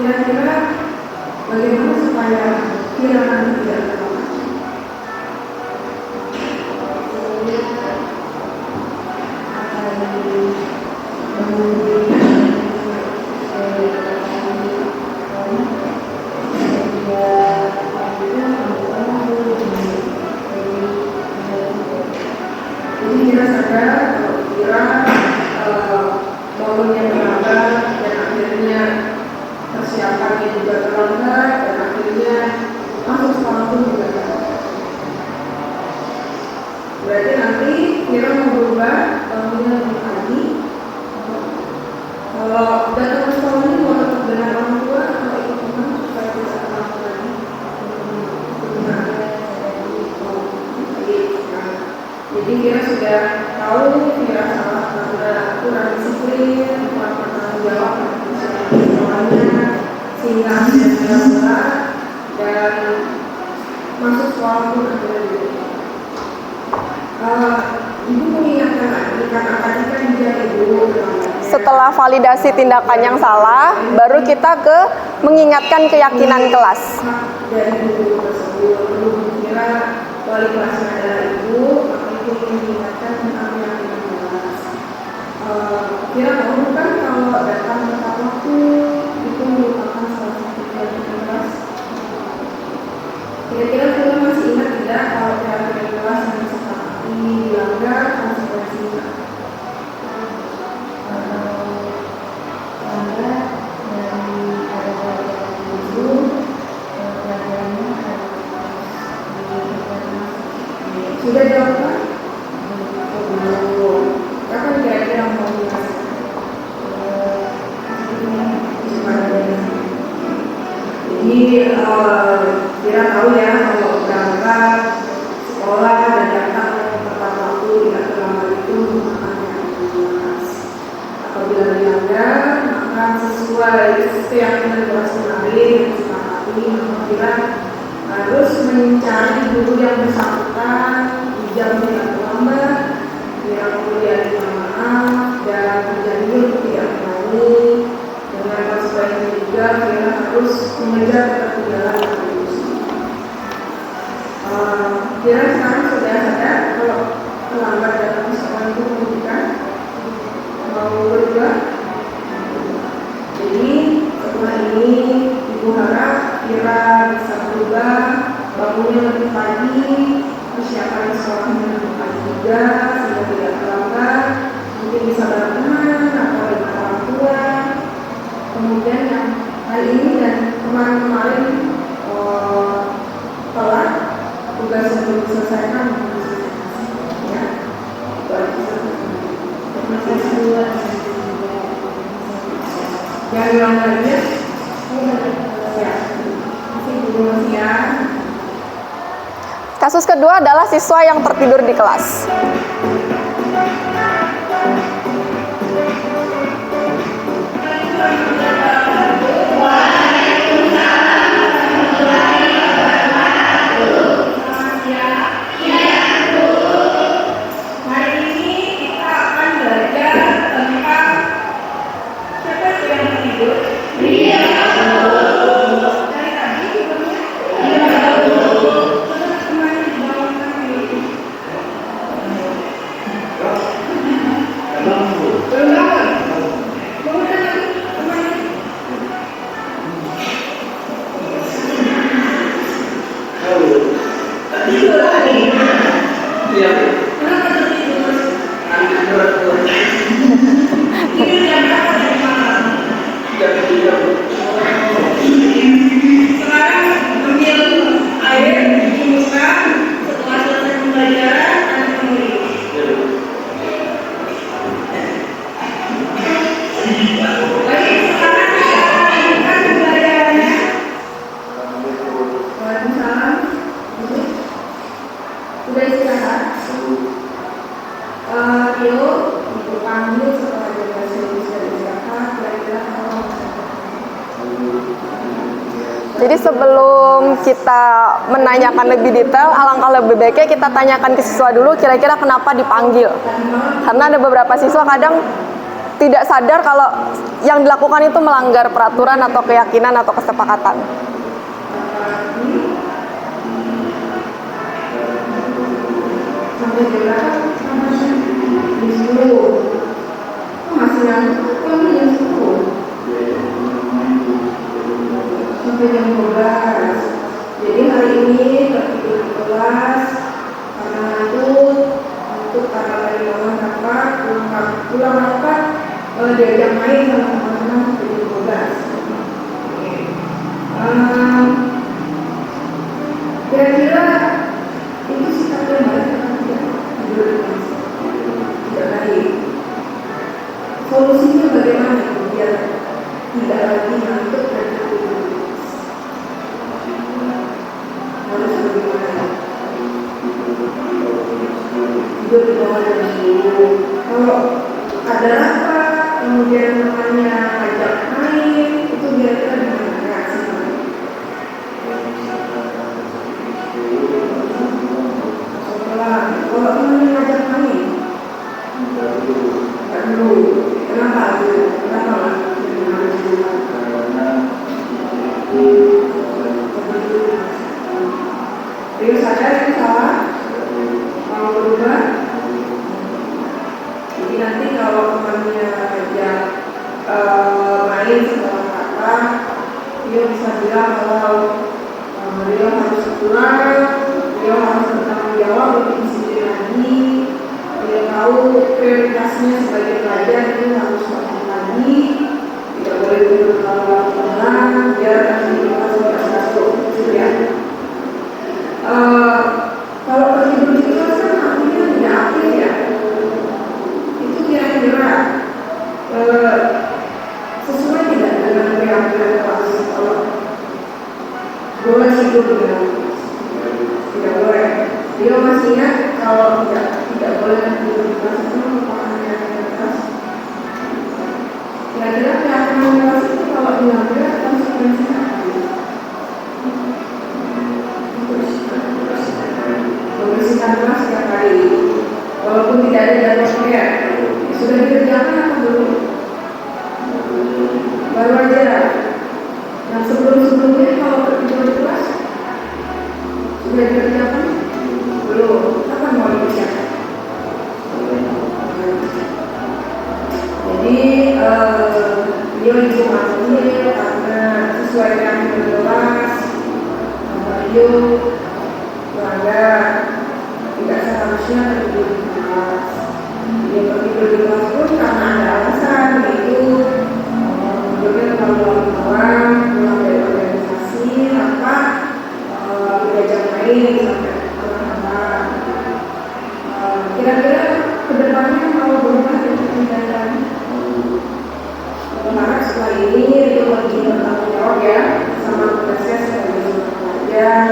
Kira-kira bagaimana supaya kira-kira tidak terulang? Jadi kita sadar kalau kira momennya berapa dan akhirnya persiapannya juga terlambat dan akhirnya masuk sekolah pun juga terlambat. Berarti nanti kira mau berubah tahunnya lebih lagi. Kalau datang ke sekolah ini mau tetap dengan orang tua atau ikut teman supaya bisa terlambat lagi. Jadi kira sudah tahu kira salah karena kurang disiplin, kurang bertanggung jawab sekolahnya, sehingga akhirnya berat dan masuk sekolah pun akhirnya ibu mengingatkan lagi karena tadi kan dia ibu. Setelah validasi tindakan yang salah, baru kita ke mengingatkan keyakinan kelas. Dari guru tersebut, guru kira wali kelasnya adalah ibu, maka ibu mengingatkan tentang keyakinan kelas. Kira tahu bukan kalau datang tepat waktu itu merupakan salah satu keyakinan kelas. Kira-kira kita masih ingat tidak kalau keyakinan kelas yang disepakati dilanggar konsekuensinya? Sudah dilakukan? Belum. Kapan kira-kira mau dilakukan? Jadi kira tahu ya kalau berangkat sekolah dan datang tepat waktu tidak terlambat itu menggunakan kelas. Apabila dilanggar maka sesuai keyakinan kelas kemarin yang disepakati maka kira harus mencari guru yang bersangkutan di jam tidak terlambat, yang kemudian minta maaf dan berjanji untuk tidak mengulangi. Dengan konsekuensi juga kita harus mengejar ketertinggalan dari usia. Kira sekarang sudah sadar kalau terlambat dalam persoalan itu pendidikan? Mau berubah? Jadi setelah ini Ibu harap Ira bisa berubah, bangunnya lebih pagi, persiapan sekolahnya lebih pagi juga, sehingga tidak terlambat, mungkin bisa bareng teman atau dengan orang tua. Kemudian yang hari ini dan kemarin-kemarin telat tugas yang belum diselesaikan ya. Terima kasih. Yang ulang lagi ya. Terima kasih ya. Kasus kedua adalah siswa yang tertidur di kelas. Sudah istirahat? Rio, Ibu panggil setelah delegasi sudah istirahat, kira-kira apa? Jadi sebelum kita menanyakan lebih detail, alangkah lebih baiknya kita tanyakan ke siswa dulu kira-kira kenapa dipanggil. Karena ada beberapa siswa kadang tidak sadar kalau yang dilakukan itu melanggar peraturan atau keyakinan atau kesepakatan. Sampai berapa? Di 10. Masih yang jam 10. Sampai jam 12. Jadi hari ini tertidur di kelas karena ngantuk karena dari malam rapat, pulang rapat diajak main sama teman-teman sampai jam 12. Kira-kira itu sikapnya baik atau tidak? Tidur di kelas tidak baik. Solusinya bagaimana biar tidak lagi ngantuk dan tidur? Harus bagaimana? Tidur di bawah jam 10. Kalau ada rapat, kemudian temannya ajak main, itu kira-kira gimana reaksinya? Kalau temannya ngajak main, enggak dulu. Kenapa? Kenapa? Rio sadar itu salah, mau berubah. Jadi nanti kalau temannya ajak main setelah kata, Rio bisa bilang kalau Rio harus pulang, Rio harus bertanggung jawab untuk disiplin lagi. Rio tahu prioritasnya sebagai pelajar itu harus makan lagi, tidak boleh tidur terlalu lama, biar nanti kelas tidak masuk ya. Kalau tertidur di kelas kan artinya tidak aktif ya. Itu kira-kira sesuai tidak dengan peraturan kelas? Kalau boleh tidur di dalam kelas, tidak boleh. Dia masih ingat kalau tidak boleh tidur di kelas itu merupakan peraturan kelas. Kira-kira peraturan kelas itu kalau dilanggar konsekuensinya apa? Membersihkan kelas setiap hari, walaupun tidak ada jadwalnya. Sudah dikerjakan atau belum? Baru aja. Nah sebelum-sebelumnya kalau tertidur di kelas, sesuai dengan kelas, hidup, melanggar, tidak seharusnya tertidur di kelas. Dia tertidur di kelas pun karena ada alasan, yaitu kemudian terlalu orang pulang dari organisasi tanpa diajak main sampai tengah-tengah. Kira-kira kedepannya mau berubah dan tindakan berharap setelah ini itu lebih bertanggung jawab ya sama tugasnya sebagai seorang pelajar,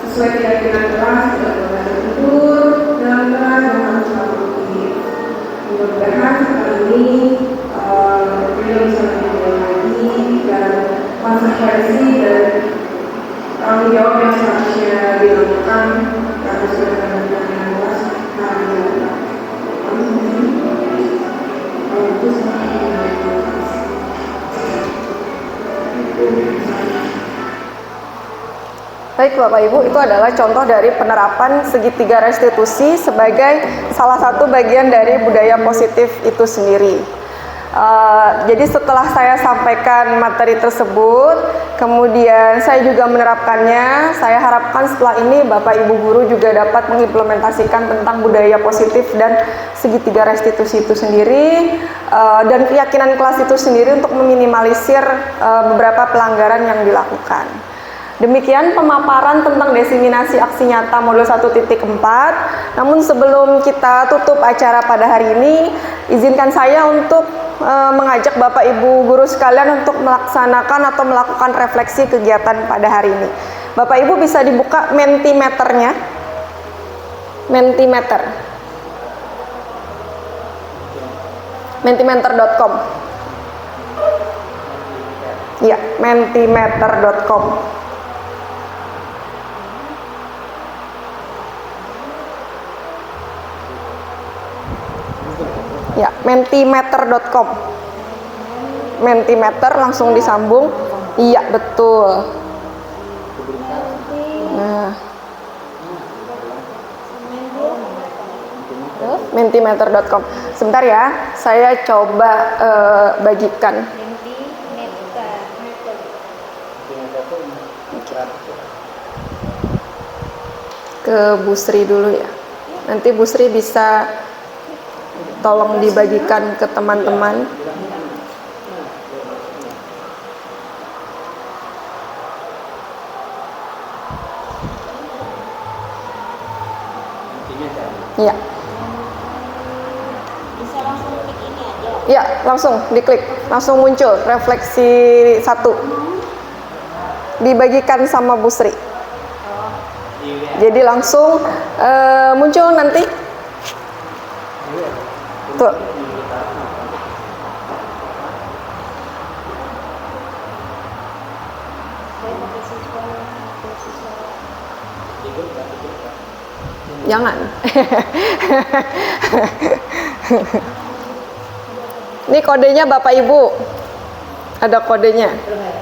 sesuai keyakinan kelas, tidak boleh tidur dalam kelas dan harus selalu aktif. Mudah-mudahan setelah ini beliau bisa lebih lagi dan konsekuensi dan tanggung jawab yang seharusnya dilakukan karena sudah ada keyakinan kelas harus dilakukan. Baik Bapak Ibu, itu adalah contoh dari penerapan segitiga restitusi sebagai salah satu bagian dari budaya positif itu sendiri. Jadi setelah saya sampaikan materi tersebut, kemudian saya juga menerapkannya, saya harapkan setelah ini Bapak Ibu guru juga dapat mengimplementasikan tentang budaya positif dan segitiga restitusi itu sendiri, dan keyakinan kelas itu sendiri untuk meminimalisir beberapa pelanggaran yang dilakukan. Demikian pemaparan tentang desiminasi aksi nyata modul 1.4. Namun sebelum kita tutup acara pada hari ini, izinkan saya untuk mengajak Bapak Ibu guru sekalian untuk melaksanakan atau melakukan refleksi kegiatan pada hari ini. Bapak Ibu bisa dibuka Mentimeternya. Mentimeter. Mentimeter.com. Ya, mentimeter.com. Ya, mentimeter.com. Mentimeter langsung disambung. Iya, betul. Nah. Mentimeter.com. Sebentar ya, saya coba bagikan. Ke Bu Sri dulu ya. Nanti Bu Sri bisa tolong dibagikan ke teman-teman. Ya. Bisa langsung klik ini aja. Ya, langsung diklik, langsung muncul refleksi 1. Dibagikan sama Bu Sri. Jadi langsung muncul nanti. Tuh. Jangan. Ini kodenya Bapak Ibu. Ada kodenya. Kodenya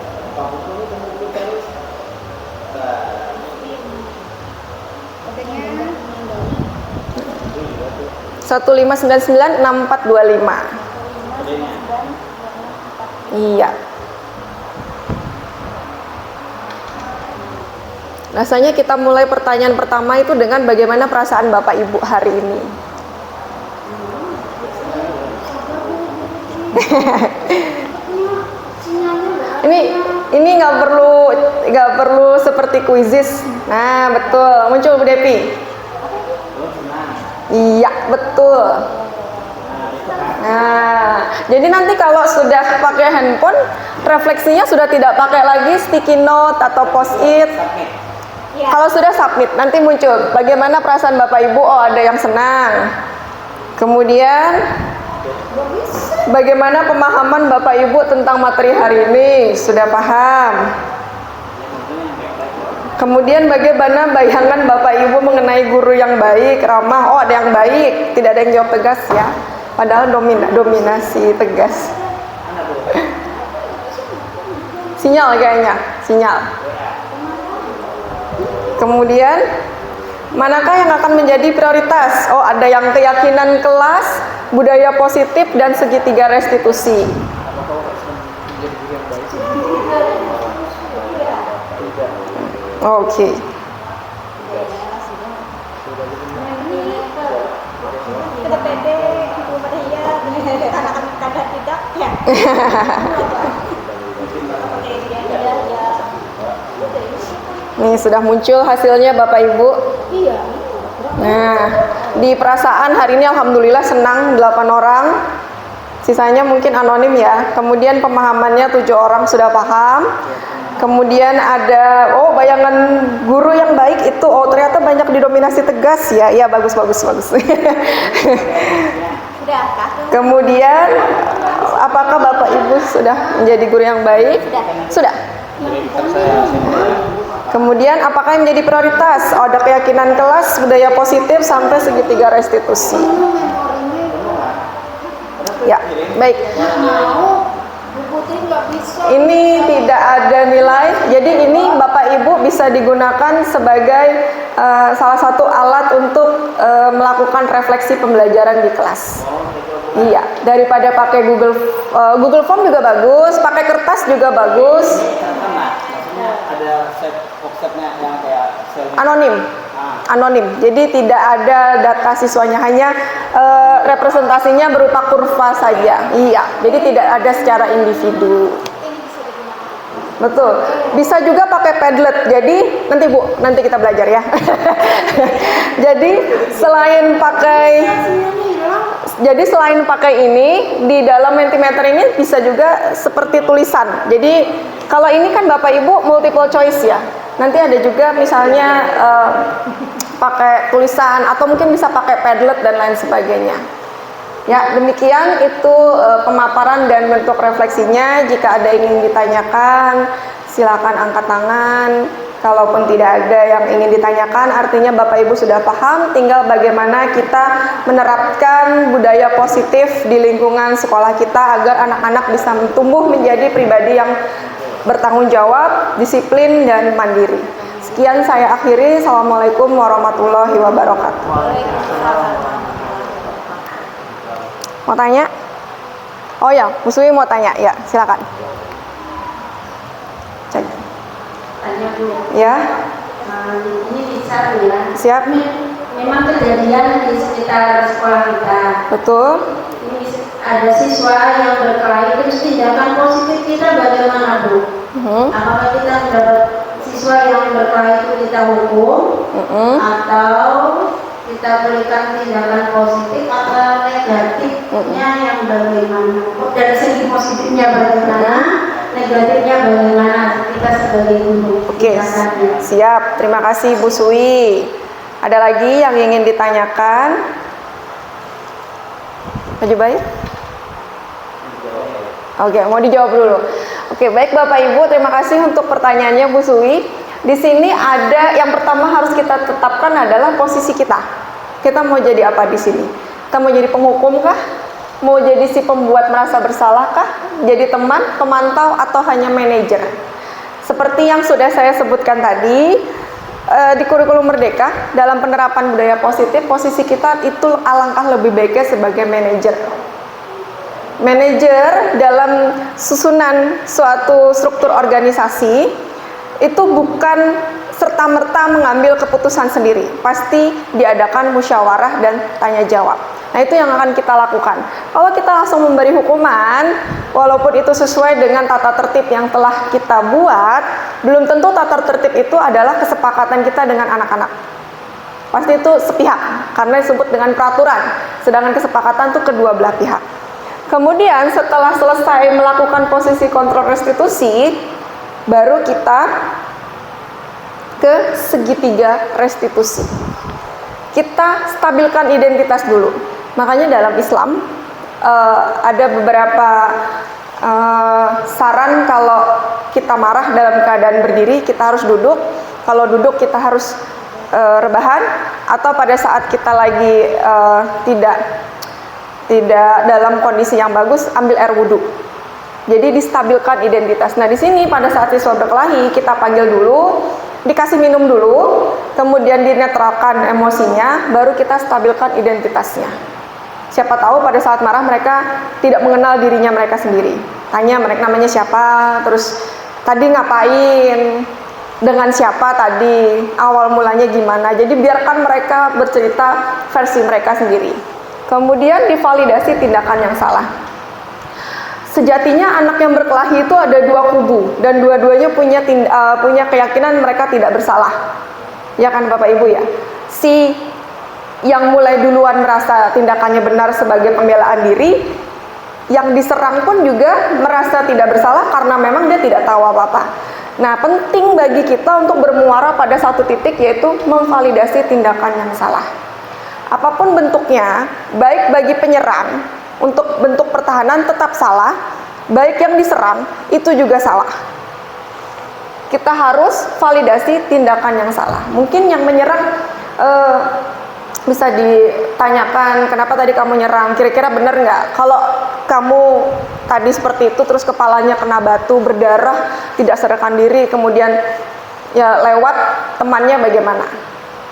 1599625. Iya. Rasanya kita mulai pertanyaan pertama itu dengan bagaimana perasaan Bapak Ibu hari ini. Ini nggak perlu seperti kuisis. Nah, betul. Muncul Bu Depi. Iya, betul. Nah, jadi nanti kalau sudah pakai handphone, refleksinya sudah tidak pakai lagi sticky note atau post-it. Ya. Kalau sudah submit, nanti muncul bagaimana perasaan Bapak Ibu. Oh, ada yang senang. Kemudian bagaimana pemahaman Bapak Ibu tentang materi hari ini? Sudah paham. Kemudian bagaimana bayangan Bapak Ibu mengenai guru yang baik, ramah? Oh, ada yang baik, tidak ada yang jawab tegas ya. Padahal dominasi tegas. Sinyal kayaknya, sinyal. Kemudian manakah yang akan menjadi prioritas? Oh, ada yang keyakinan kelas, budaya positif, dan segitiga restitusi. Oke. Kita pede, belum ada ya, kadang tidak ya. Nih sudah muncul hasilnya Bapak Ibu. Iya. Nah, di perasaan hari ini alhamdulillah senang 8 orang. Sisanya mungkin anonim ya. Kemudian pemahamannya 7 orang sudah paham. Kemudian ada bayangan guru yang baik itu ternyata banyak didominasi tegas ya. Iya bagus. Sudah kah? Kemudian apakah Bapak Ibu sudah menjadi guru yang baik? Sudah. Kemudian apakah yang menjadi prioritas? Ada keyakinan kelas, budaya positif sampai segitiga restitusi. Ya, baik. Ini tidak ada nilai. Jadi ini Bapak Ibu bisa digunakan sebagai salah satu alat untuk melakukan refleksi pembelajaran di kelas. Iya, daripada pakai Google Form juga bagus, pakai kertas juga bagus. Ada set-setnya yang kayak Anonim. Jadi tidak ada data siswanya, hanya representasinya berupa kurva saja. Iya, jadi tidak ada secara individu. Betul. Bisa juga pakai Padlet. Jadi nanti kita belajar ya. Jadi selain pakai ini, di dalam Mentimeter ini bisa juga seperti tulisan. Jadi kalau ini kan Bapak Ibu multiple choice ya. Nanti ada juga misalnya pakai tulisan atau mungkin bisa pakai Padlet dan lain sebagainya. Ya, demikian itu pemaparan dan bentuk refleksinya. Jika ada yang ingin ditanyakan, silakan angkat tangan. Kalaupun tidak ada yang ingin ditanyakan, artinya Bapak Ibu sudah paham, tinggal bagaimana kita menerapkan budaya positif di lingkungan sekolah kita agar anak-anak bisa tumbuh menjadi pribadi yang bertanggung jawab, disiplin, dan mandiri. Sekian saya akhiri. Assalamualaikum warahmatullahi wabarakatuh. Mau tanya? Oh ya, Bu Suwi mau tanya. Ya, silakan. Cek. Tanya Bu. Ya. Ini bisa Bu ya. Siap. Memang kejadian di sekitar sekolah kita. Betul. Ini ada siswa yang berkelahi, terus tindakan positif kita bagaimana Bu? Apakah kita mendapat siswa yang berkelahi itu kita hukum atau kita berikan tindakan positif atau negatifnya yang bagaimana? Dari segi positifnya bagaimana, negatifnya bagaimana kita sebagai guru? Oke, siap. Terima kasih Bu Suwi. Ada lagi yang ingin ditanyakan? Maju baik. Oke, mau dijawab dulu. Oke, baik Bapak Ibu, terima kasih untuk pertanyaannya Bu Suwi. Di sini ada yang pertama harus kita tetapkan adalah posisi kita. Kita mau jadi apa di sini? Kita mau jadi penghukum kah? Mau jadi si pembuat merasa bersalah kah? Jadi teman, pemantau, atau hanya manajer? Seperti yang sudah saya sebutkan tadi, di kurikulum Merdeka dalam penerapan budaya positif, posisi kita itu alangkah lebih baiknya sebagai manajer. Manajer dalam susunan suatu struktur organisasi itu bukan serta-merta mengambil keputusan sendiri, pasti diadakan musyawarah dan tanya jawab. Nah, itu yang akan kita lakukan. Kalau kita langsung memberi hukuman, walaupun itu sesuai dengan tata tertib yang telah kita buat, belum tentu tata tertib itu adalah kesepakatan kita dengan anak-anak. Pasti itu sepihak, karena disebut dengan peraturan, sedangkan kesepakatan itu kedua belah pihak. Kemudian setelah selesai melakukan posisi kontrol restitusi, baru kita ke segitiga restitusi. Kita stabilkan identitas dulu. Makanya dalam Islam ada beberapa saran kalau kita marah dalam keadaan berdiri, kita harus duduk. Kalau duduk kita harus rebahan, atau pada saat kita lagi tidak dalam kondisi yang bagus, ambil air wudhu. Jadi distabilkan identitas. Nah, di sini pada saat siswa berkelahi, kita panggil dulu, dikasih minum dulu, kemudian dinetralkan emosinya, baru kita stabilkan identitasnya. Siapa tahu pada saat marah mereka tidak mengenal dirinya mereka sendiri. Tanya mereka namanya siapa, terus tadi ngapain, dengan siapa tadi, awal mulanya gimana. Jadi biarkan mereka bercerita versi mereka sendiri. Kemudian divalidasi tindakan yang salah. Sejatinya anak yang berkelahi itu ada dua kubu dan dua-duanya punya keyakinan mereka tidak bersalah. Ya kan Bapak Ibu ya? Si yang mulai duluan merasa tindakannya benar sebagai pembelaan diri, yang diserang pun juga merasa tidak bersalah karena memang dia tidak tahu apa-apa. Nah, penting bagi kita untuk bermuara pada satu titik, yaitu memvalidasi tindakan yang salah. Apapun bentuknya, baik bagi penyerang, untuk bentuk pertahanan tetap salah, baik yang diserang, itu juga salah. Kita harus validasi tindakan yang salah. Mungkin yang menyerang bisa ditanyakan, kenapa tadi kamu nyerang, kira-kira benar nggak? Kalau kamu tadi seperti itu, terus kepalanya kena batu, berdarah, tidak sadarkan diri, kemudian ya lewat temannya bagaimana?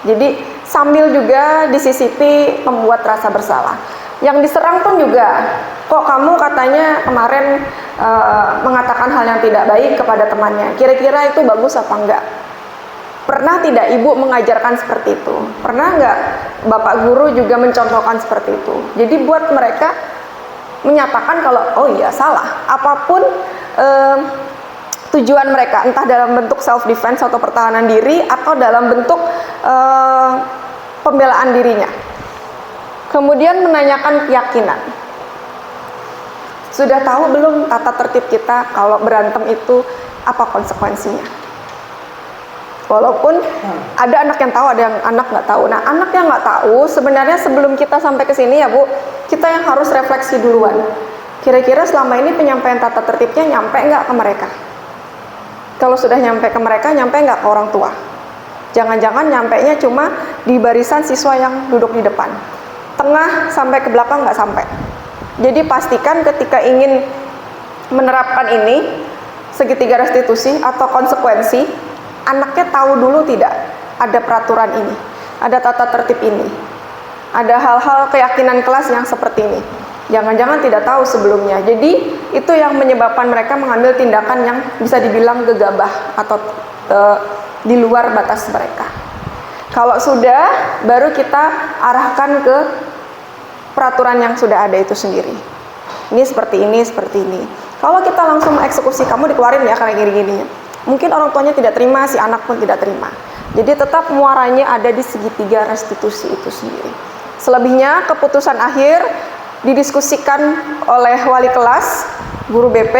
Jadi sambil juga disisipi membuat rasa bersalah. Yang diserang pun juga, kok kamu katanya kemarin mengatakan hal yang tidak baik kepada temannya, kira-kira itu bagus apa enggak? Pernah tidak ibu mengajarkan seperti itu? Pernah nggak bapak guru juga mencontohkan seperti itu? Jadi buat mereka menyatakan kalau oh iya salah, apapun tujuan mereka, entah dalam bentuk self defense atau pertahanan diri atau dalam bentuk pembelaan dirinya. Kemudian menanyakan keyakinan. Sudah tahu belum tata tertib kita kalau berantem itu apa konsekuensinya? Walaupun ada anak yang tahu, ada yang anak nggak tahu. Nah, anak yang nggak tahu, sebenarnya sebelum kita sampai ke sini ya Bu, kita yang harus refleksi duluan. Kira-kira selama ini penyampaian tata tertibnya nyampe nggak ke mereka? Kalau sudah nyampe ke mereka, nyampe nggak ke orang tua? Jangan-jangan nyampenya cuma di barisan siswa yang duduk di depan. Tengah sampai ke belakang nggak sampai. Jadi pastikan ketika ingin menerapkan ini, segitiga restitusi atau konsekuensi, anaknya tahu dulu tidak ada peraturan ini, ada tata tertib ini, ada hal-hal keyakinan kelas yang seperti ini. Jangan-jangan tidak tahu sebelumnya. Jadi itu yang menyebabkan mereka mengambil tindakan yang bisa dibilang gegabah atau di luar batas mereka. Kalau sudah, baru kita arahkan ke peraturan yang sudah ada itu sendiri. Ini seperti ini, seperti ini. Kalau kita langsung eksekusi, kamu dikeluarin ya karena gini-gininya. Mungkin orang tuanya tidak terima, si anak pun tidak terima. Jadi tetap muaranya ada di segitiga restitusi itu sendiri. Selebihnya keputusan akhir didiskusikan oleh wali kelas, guru BP,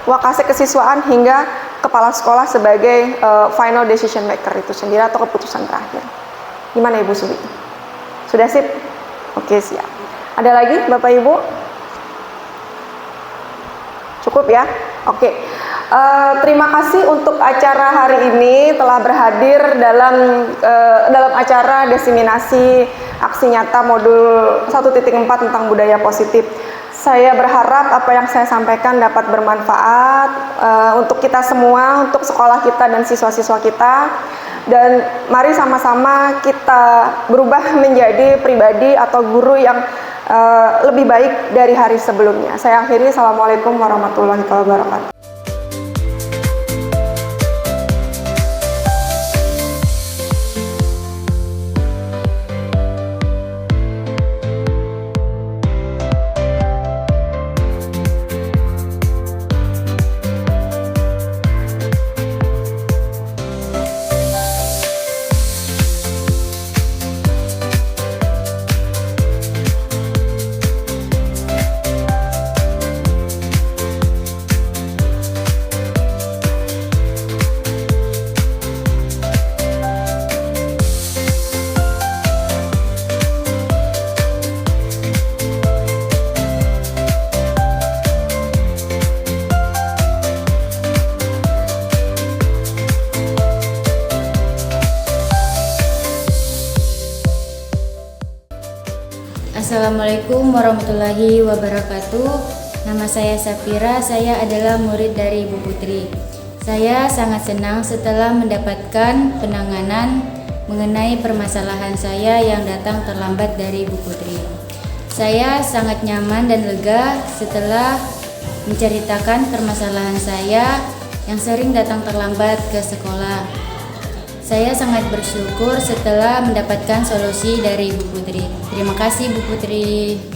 wakasek kesiswaan hingga kepala sekolah sebagai final decision maker itu sendiri atau keputusan terakhir. Gimana Ibu Subi? Sudah sip? Oke, siap. Ada lagi Bapak Ibu? Cukup ya? Oke. Terima kasih untuk acara hari ini telah berhadir dalam acara diseminasi aksi nyata modul 1.4 tentang budaya positif. Saya berharap apa yang saya sampaikan dapat bermanfaat untuk kita semua, untuk sekolah kita dan siswa-siswa kita. Dan mari sama-sama kita berubah menjadi pribadi atau guru yang lebih baik dari hari sebelumnya. Saya akhiri, Assalamualaikum warahmatullahi wabarakatuh. Assalamualaikum warahmatullahi wabarakatuh. Nama saya Safira, saya adalah murid dari Ibu Putri. Saya sangat senang setelah mendapatkan penanganan mengenai permasalahan saya yang datang terlambat dari Ibu Putri. Saya sangat nyaman dan lega setelah menceritakan permasalahan saya yang sering datang terlambat ke sekolah. Saya sangat bersyukur setelah mendapatkan solusi dari Bu Putri. Terima kasih Bu Putri.